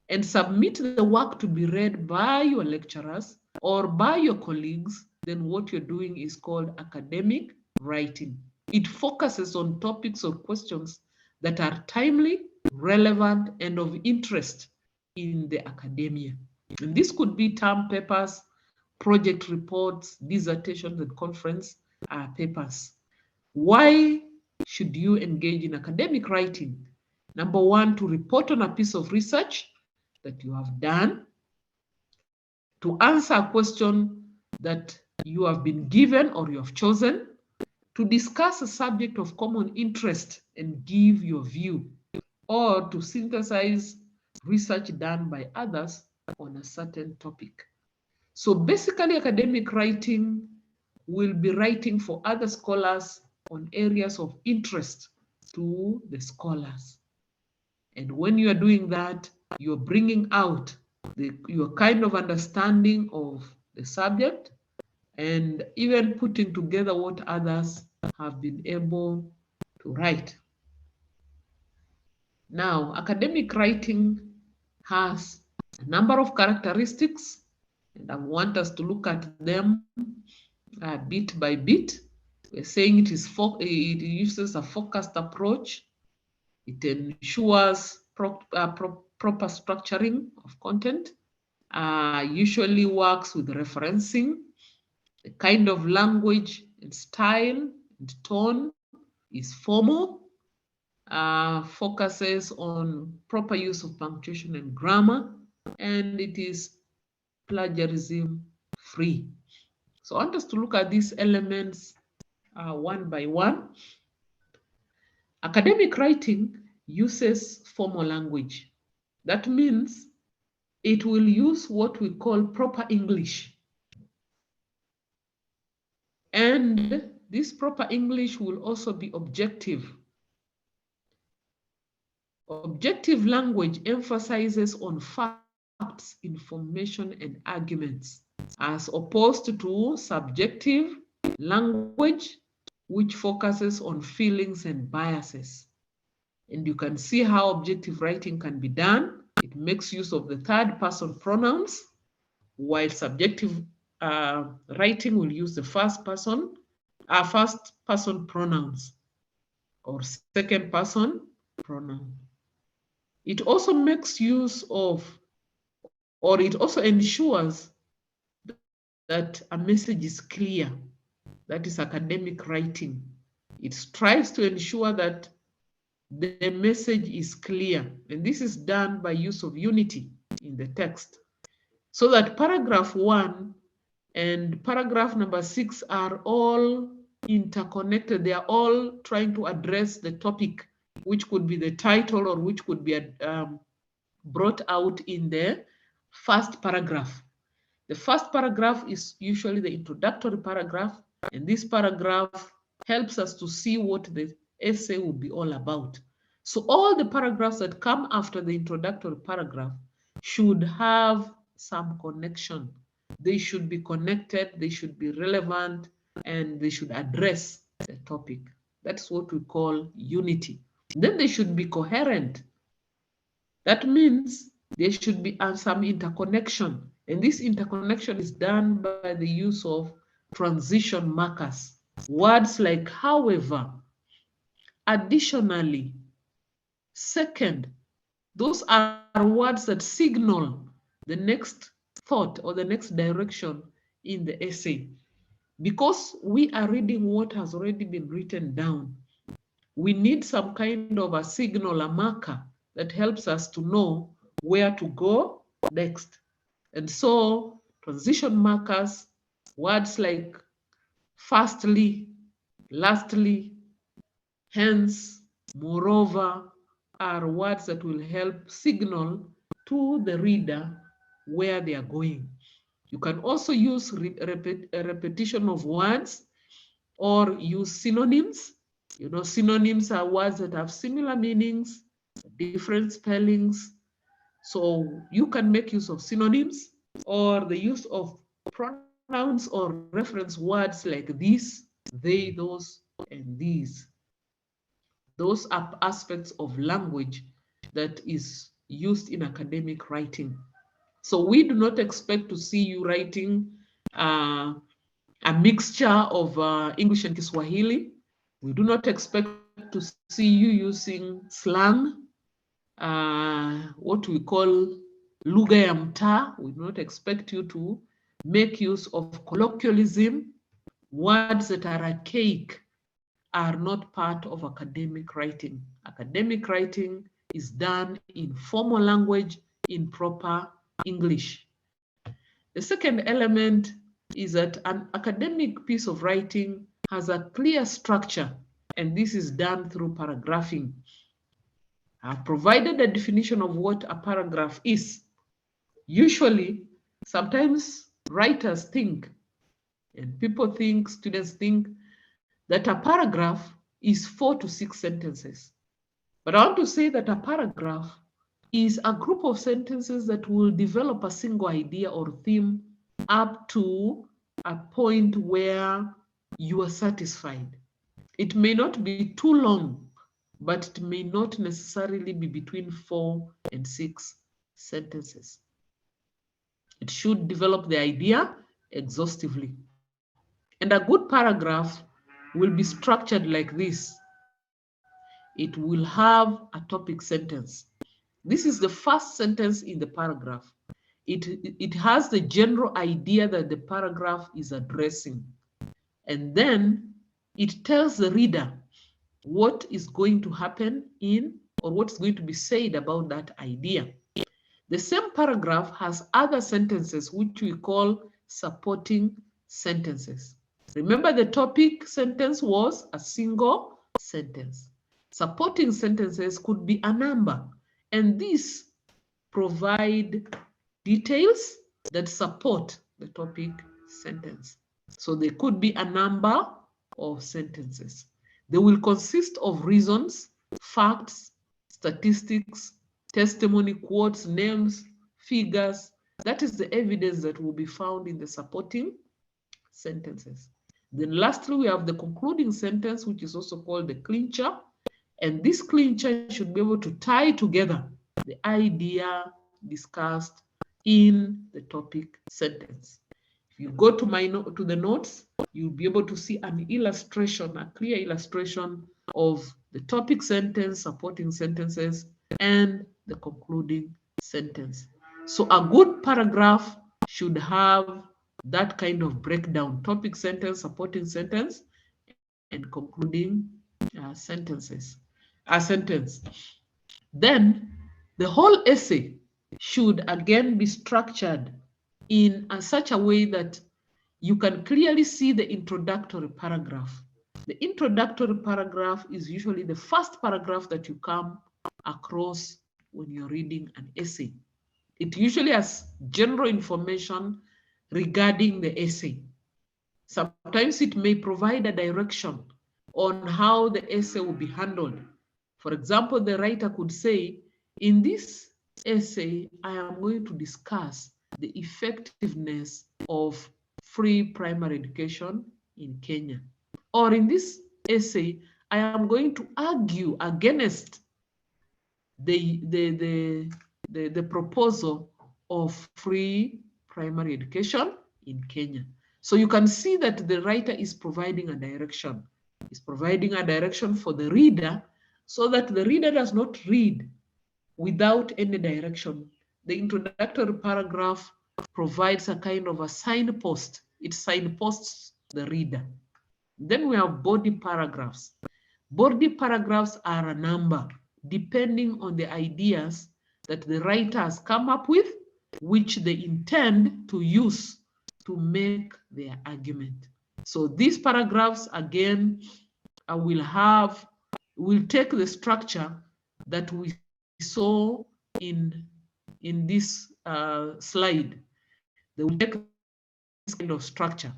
and submit the work to be read by your lecturers or by your colleagues, then what you're doing is called academic writing. It focuses on topics or questions that are timely, relevant, and of interest in the academia. And this could be term papers, project reports, dissertations, and conference papers. Why should you engage in academic writing? Number 1, to report on a piece of research that you have done, to answer a question that you have been given or you have chosen, to discuss a subject of common interest and give your view, or to synthesize research done by others on a certain topic. So basically, academic writing will be writing for other scholars on areas of interest to the scholars. And when you are doing that, you're bringing out your kind of understanding of the subject and even putting together what others have been able to write. Now, academic writing has a number of characteristics, and I want us to look at them bit by bit. We're saying it uses a focused approach. It ensures proper structuring of content, usually works with referencing, the kind of language and style and tone is formal, focuses on proper use of punctuation and grammar, and it is plagiarism free. So I want us to look at these elements one by one. Academic writing uses formal language. That means it will use what we call proper English. And this proper English will also be objective. Objective language emphasizes on facts, information, and arguments, as opposed to subjective language, which focuses on feelings and biases. And you can see how objective writing can be done. It makes use of the third person pronouns, while subjective writing will use the first person pronouns or second person pronoun. It also makes use of, or it also ensures that a message is clear. That is academic writing. It strives to ensure that the message is clear, and this is done by use of unity in the text, so that paragraph 1 and paragraph number 6 are all interconnected. They are all trying to address the topic, which could be the title or which could be brought out in the first paragraph. The first paragraph is usually the introductory paragraph, and this paragraph helps us to see what the essay will be all about. So all the paragraphs that come after the introductory paragraph should have some connection. They should be connected, they should be relevant, and they should address the topic. That's what we call unity. Then they should be coherent. That means there should be some interconnection. And this interconnection is done by the use of transition markers. Words like however, additionally, second, those are words that signal the next thought or the next direction in the essay. Because we are reading what has already been written down, we need some kind of a signal, a marker that helps us to know where to go next. And so transition markers, words like firstly, lastly, hence, moreover, are words that will help signal to the reader where they are going. You can also use repetition of words or use synonyms. You know, synonyms are words that have similar meanings, different spellings. So you can make use of synonyms or the use of pronouns or reference words like this, they, those, and these. Those are aspects of language that is used in academic writing. So we do not expect to see you writing a mixture of English and Kiswahili. We do not expect to see you using slang, what we call lugha ya mtaa. We do not expect you to make use of colloquialism. Words that are archaic are not part of academic writing. Academic writing is done in formal language, in proper English. The second element is that an academic piece of writing has a clear structure, and this is done through paragraphing. I've provided a definition of what a paragraph is. Usually, sometimes writers think, and people think, students think, that a paragraph is 4 to 6 sentences. But I want to say that a paragraph is a group of sentences that will develop a single idea or theme up to a point where you are satisfied. It may not be too long, but it may not necessarily be between 4 and 6 sentences. It should develop the idea exhaustively. And a good paragraph will be structured like this. It will have a topic sentence. This is the first sentence in the paragraph. It has the general idea that the paragraph is addressing. And then it tells the reader what is going to happen in, or what's going to be said about that idea. The same paragraph has other sentences which we call supporting sentences. Remember, the topic sentence was a single sentence. Supporting sentences could be a number, and these provide details that support the topic sentence. So they could be a number of sentences. They will consist of reasons, facts, statistics, testimony, quotes, names, figures. That is the evidence that will be found in the supporting sentences. Then lastly, we have the concluding sentence, which is also called the clincher. And this clincher should be able to tie together the idea discussed in the topic sentence. If you go to the notes, you'll be able to see an illustration, a clear illustration of the topic sentence, supporting sentences, and the concluding sentence. So a good paragraph should have that kind of breakdown: topic sentence, supporting sentence, and concluding sentence. Then the whole essay should again be structured in such a way that you can clearly see the introductory paragraph. The introductory paragraph is usually the first paragraph that you come across when you're reading an essay. It usually has general information regarding the essay. Sometimes it may provide a direction on how the essay will be handled. For example, the writer could say, in this essay, I am going to discuss the effectiveness of free primary education in Kenya. Or in this essay, I am going to argue against the proposal of free primary education in Kenya. So you can see that the writer is providing a direction. Is providing a direction for the reader so that the reader does not read without any direction. The introductory paragraph provides a kind of a signpost. It signposts the reader. Then we have body paragraphs. Body paragraphs are a number depending on the ideas that the writer has come up with, which they intend to use to make their argument. So these paragraphs, again, will take the structure that we saw in this slide. They will take this kind of structure.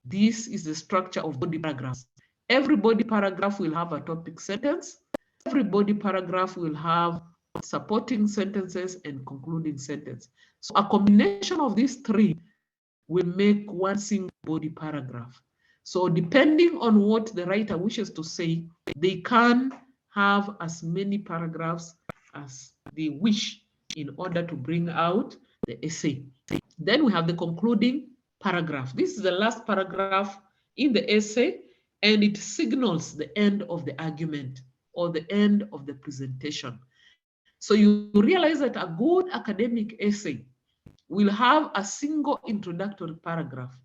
This is the structure of body paragraphs. Every body paragraph will have a topic sentence. Every body paragraph will have supporting sentences and concluding sentence. So a combination of these three will make one single body paragraph. So depending on what the writer wishes to say, they can have as many paragraphs as they wish in order to bring out the essay. Then we have the concluding paragraph. This is the last paragraph in the essay, and it signals the end of the argument or the end of the presentation. So you realize that a good academic essay will have a single introductory paragraph,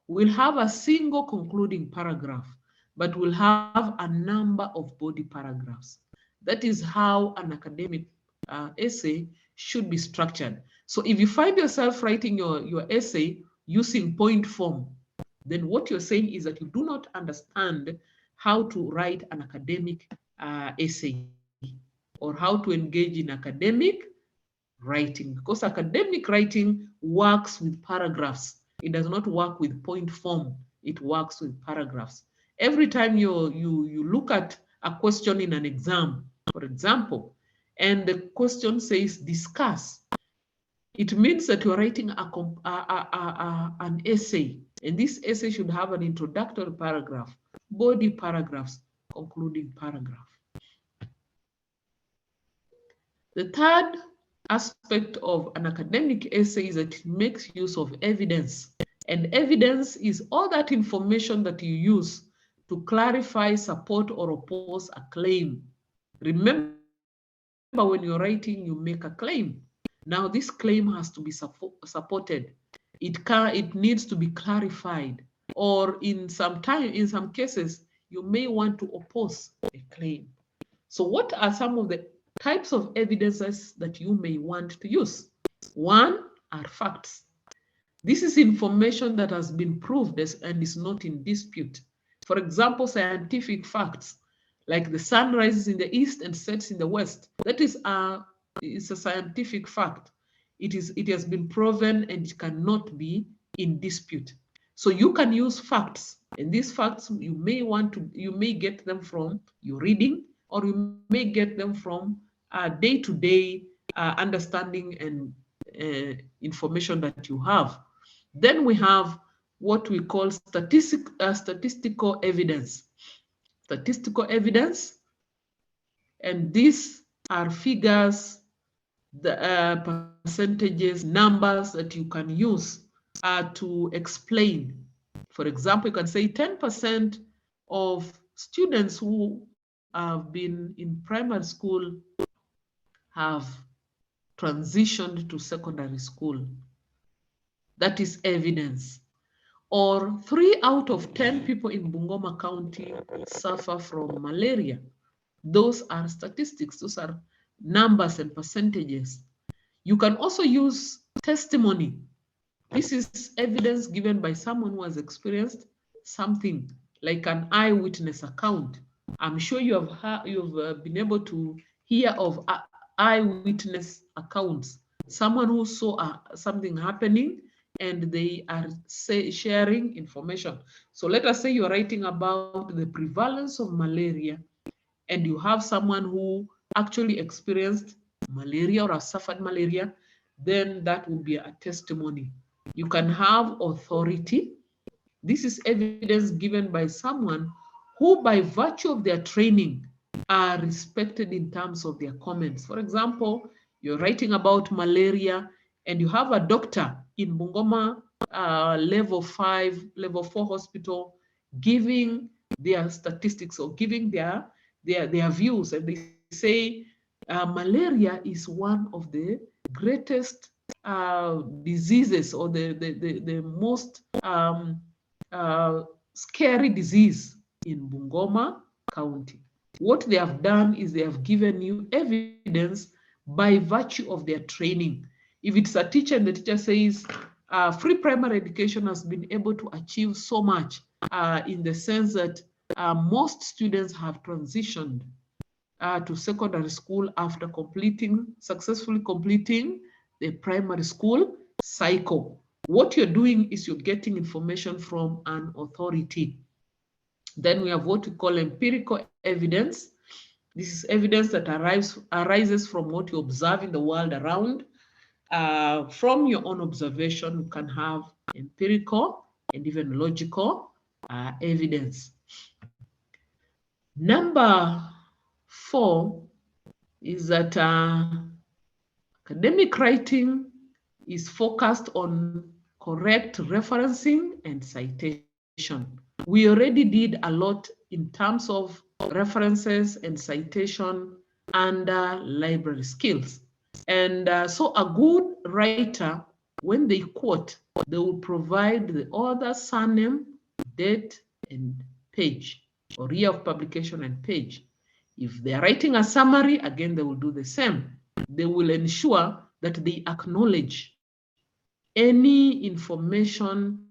will have a single concluding paragraph, but will have a number of body paragraphs. That is how an academic essay should be structured. So if you find yourself writing your essay using point form, then what you're saying is that you do not understand how to write an academic essay or how to engage in academic writing, because academic writing works with paragraphs. It does not work with point form. It works with paragraphs. Every time you look at a question in an exam, for example, and the question says discuss, it means that you're writing an essay, and this essay should have an introductory paragraph, body paragraphs, concluding paragraph. The third aspect of an academic essay is that it makes use of evidence. And evidence is all that information that you use to clarify, support, or oppose a claim. Remember when you're writing, you make a claim. Now this claim has to be supported. It needs to be clarified, or in some cases, you may want to oppose a claim. So what are some of the types of evidences that you may want to use? One are facts. This is information that has been proved and is not in dispute. For example, scientific facts, like the sun rises in the east and sets in the west. That is a scientific fact. It has been proven and it cannot be in dispute. So you can use facts, and these facts you may get them from your reading, or you may get them from day-to-day understanding and information that you have. Then we have what we call statistical evidence. Statistical evidence, and these are figures, the percentages, numbers that you can use to explain. For example, you can say 10% of students who have been in primary school have transitioned to secondary school. That is evidence. Or 3 out of 10 people in Bungoma County suffer from malaria. Those are statistics. Those are numbers and percentages. You can also use testimony. This is evidence given by someone who has experienced something, like an eyewitness account. I'm sure you've been able to hear of eyewitness accounts. Someone who saw something happening and they are sharing information. So let us say you're writing about the prevalence of malaria, and you have someone who actually experienced malaria or has suffered malaria, then that will be a testimony. You can have authority. This is evidence given by someone who, by virtue of their training, are respected in terms of their comments. For example, you're writing about malaria and you have a doctor in Bungoma level 5, level 4 hospital giving their statistics or giving their views, and they say malaria is one of the greatest diseases, or the most scary disease in Bungoma County. What they have done is they have given you evidence by virtue of their training. If it's a teacher and the teacher says free primary education has been able to achieve so much in the sense that most students have transitioned to secondary school after successfully completing the primary school cycle. What you're doing is you're getting information from an authority. Then we have what we call empirical evidence. This is evidence that arises from what you observe in the world around. From your own observation, you can have empirical and even logical evidence. Number 4 is that academic writing is focused on correct referencing and citation. We already did a lot in terms of references and citation under library skills. And so a good writer, when they quote, they will provide the author, surname, date, and page, or year of publication and page. If they're writing a summary, again, they will do the same. They will ensure that they acknowledge any information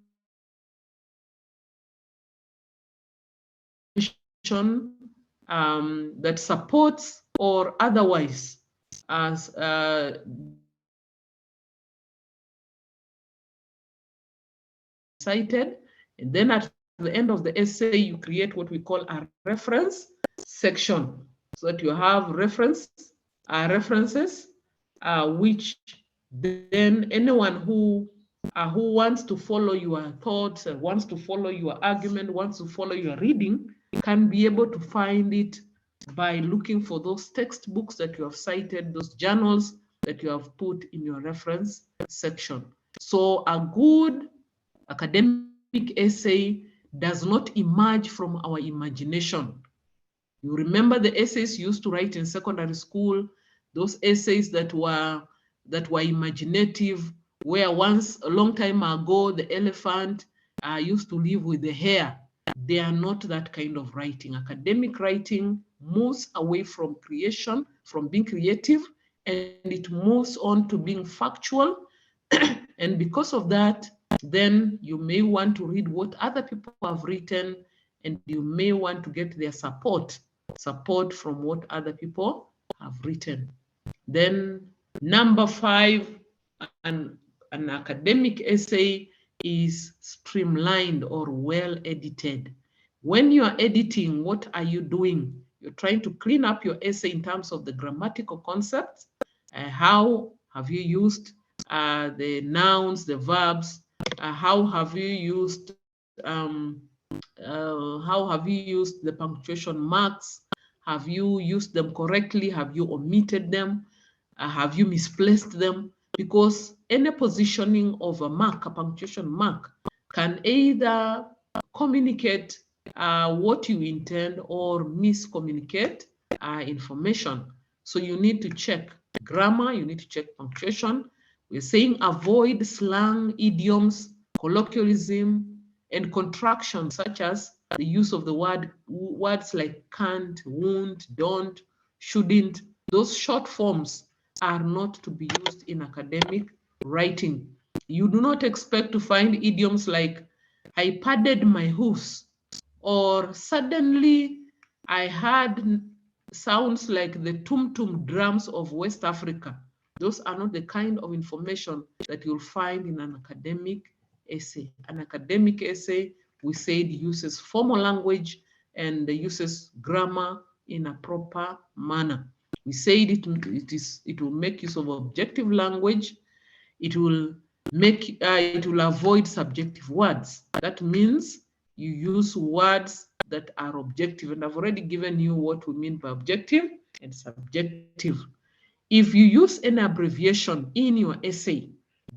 that supports or otherwise as cited. And then at the end of the essay, you create what we call a reference section, so that you have references, which then anyone who wants to follow your thoughts, wants to follow your argument, wants to follow your reading, can be able to find it by looking for those textbooks that you have cited, those journals that you have put in your reference section. So a good academic essay does not emerge from our imagination. You remember the essays you used to write in secondary school, those essays that were imaginative, where once a long time ago the elephant used to live with the hare. They are not that kind of writing. Academic writing moves away from creation, from being creative, and it moves on to being factual. And because of that, then you may want to read what other people have written, and you may want to get their support from what other people have written. Then number 5, an academic essay is streamlined or well edited. When you are editing, what are you doing? You're trying to clean up your essay in terms of the grammatical concepts. How have you used the nouns, the verbs? How have you used the punctuation marks? Have you used them correctly? Have you omitted them? Have you misplaced them? Because any positioning of a mark, a punctuation mark, can either communicate what you intend or miscommunicate information. So you need to check grammar, you need to check punctuation. We're saying avoid slang, idioms, colloquialism, and contractions such as the use of the words like can't, won't, don't, shouldn't. Those short forms are not to be used in academic writing. You do not expect to find idioms like I padded my hoofs, or suddenly I heard sounds like the tum-tum drums of West Africa. Those are not the kind of information that you'll find in an academic essay. An academic essay, we said, uses formal language and uses grammar in a proper manner. We said it will make use of objective language. It will avoid subjective words. That means you use words that are objective, and I've already given you what we mean by objective and subjective. If you use an abbreviation in your essay,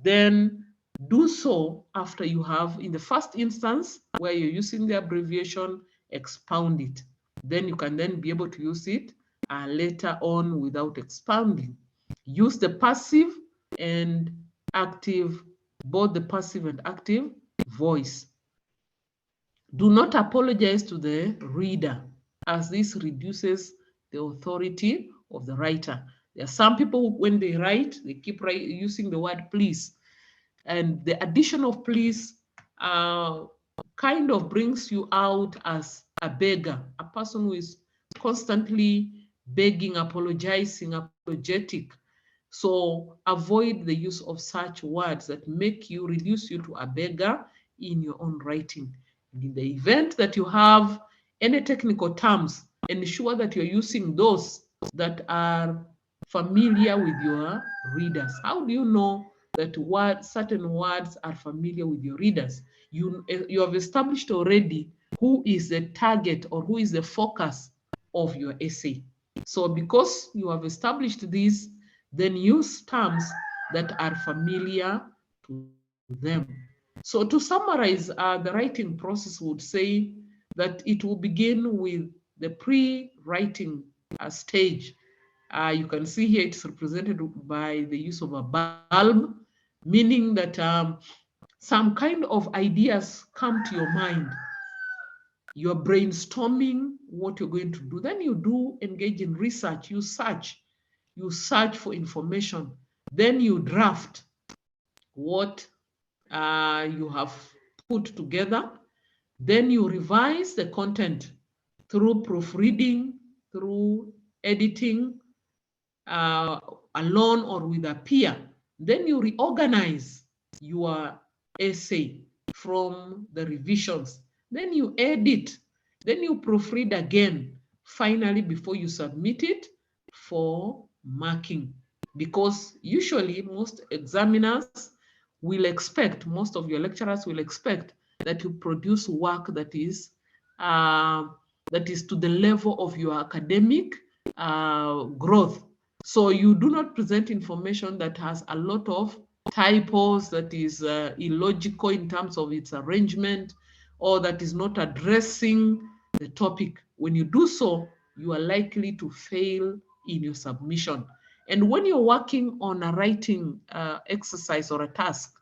then do so after you have, in the first instance where you're using the abbreviation, expound it. Then you can then be able to use it later on without expounding. Use the passive and active, both the passive and active voice. Do not apologize to the reader, as this reduces the authority of the writer. There are some people, when they write, they keep using the word please. And the addition of please kind of brings you out as a beggar, a person who is constantly begging, apologizing, apologetic. So avoid the use of such words that reduce you to a beggar in your own writing. And in the event that you have any technical terms, ensure that you're using those that are familiar with your readers. How do you know that certain words are familiar with your readers? You have established already who is the target or who is the focus of your essay. So because you have established this, then use terms that are familiar to them. So to summarize, the writing process would say that it will begin with the pre-writing stage. You can see here it's represented by the use of a bulb, meaning that some kind of ideas come to your mind. You're brainstorming what you're going to do. Then you do engage in research. You search for information. Then you draft what you have put together. Then you revise the content through proofreading, through editing, alone or with a peer. Then you reorganize your essay from the revisions. Then you edit. Then you proofread again, finally, before you submit it for marking. Because usually most examiners will expect, most of your lecturers will expect that you produce work that is to the level of your academic growth. So you do not present information that has a lot of typos, that is illogical in terms of its arrangement, or that is not addressing the topic. When you do so, you are likely to fail in your submission. And when you're working on a writing exercise or a task,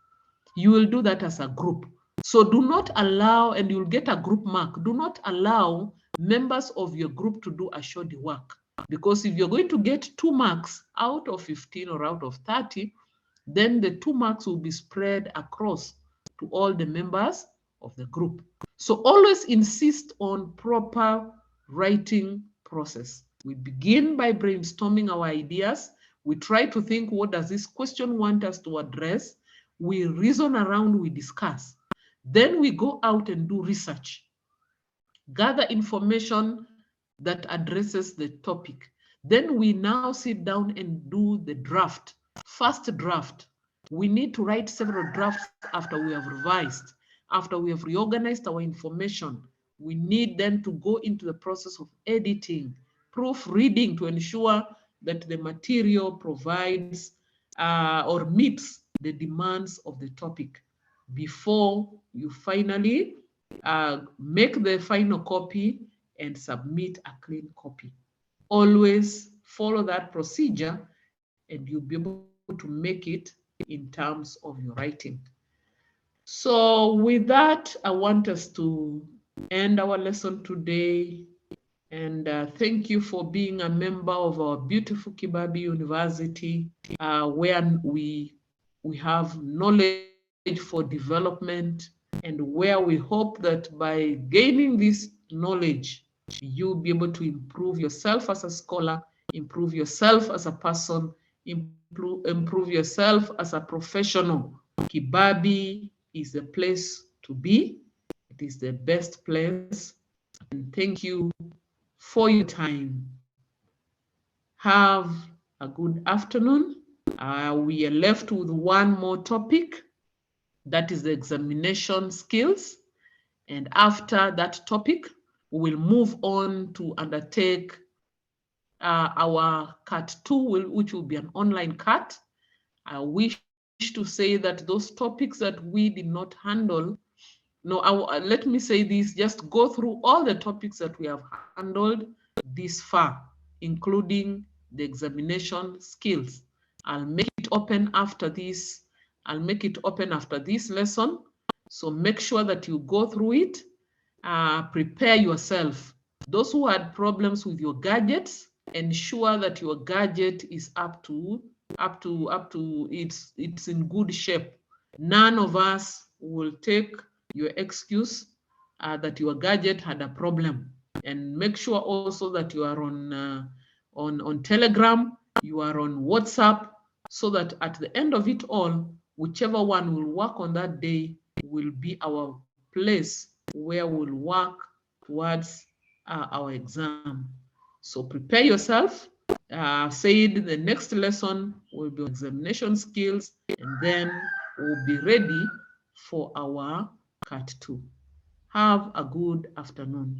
you will do that as a group. So do not allow, and you'll get a group mark, do not allow members of your group to do a shoddy work. Because if you're going to get 2 marks out of 15 or out of 30, then the 2 marks will be spread across to all the members of the group. So always insist on proper writing process. We begin by brainstorming our ideas. We try to think, what does this question want us to address? We reason around, we discuss. Then we go out and do research, gather information that addresses the topic. Then we now sit down and do the draft, first draft. We need to write several drafts after we have revised, after we have reorganized our information. We need then to go into the process of editing, proofreading to ensure that the material provides or meets the demands of the topic before you finally make the final copy and submit a clean copy. Always follow that procedure and you'll be able to make it in terms of your writing. So with that, I want us to end our lesson today. And thank you for being a member of our beautiful Kibabi University, where we have knowledge for development, and where we hope that by gaining this knowledge, you'll be able to improve yourself as a scholar, improve yourself as a person, improve yourself as a professional. Kibabi is the place to be. It is the best place. And thank you for your time. Have a good afternoon. We are left with one more topic, that is the examination skills. And after that topic, we will move on to undertake our CAT 2, which will be an online CAT. I wish to say that those topics that we did not handle, let me say this, just go through all the topics that we have handled this far, including the examination skills. I'll make it open after this. I'll make it open after this lesson. So make sure that you go through it, prepare yourself. Those who had problems with your gadgets, ensure that your gadget is up to it's in good shape. None of us will take your excuse that your gadget had a problem. And make sure also that you are on Telegram, you are on WhatsApp, so that at the end of it all, whichever one will work on that day will be our place where we'll work towards our exam. So prepare yourself. Said the next lesson will be examination skills, and then we'll be ready for our CAT 2. Have a good afternoon.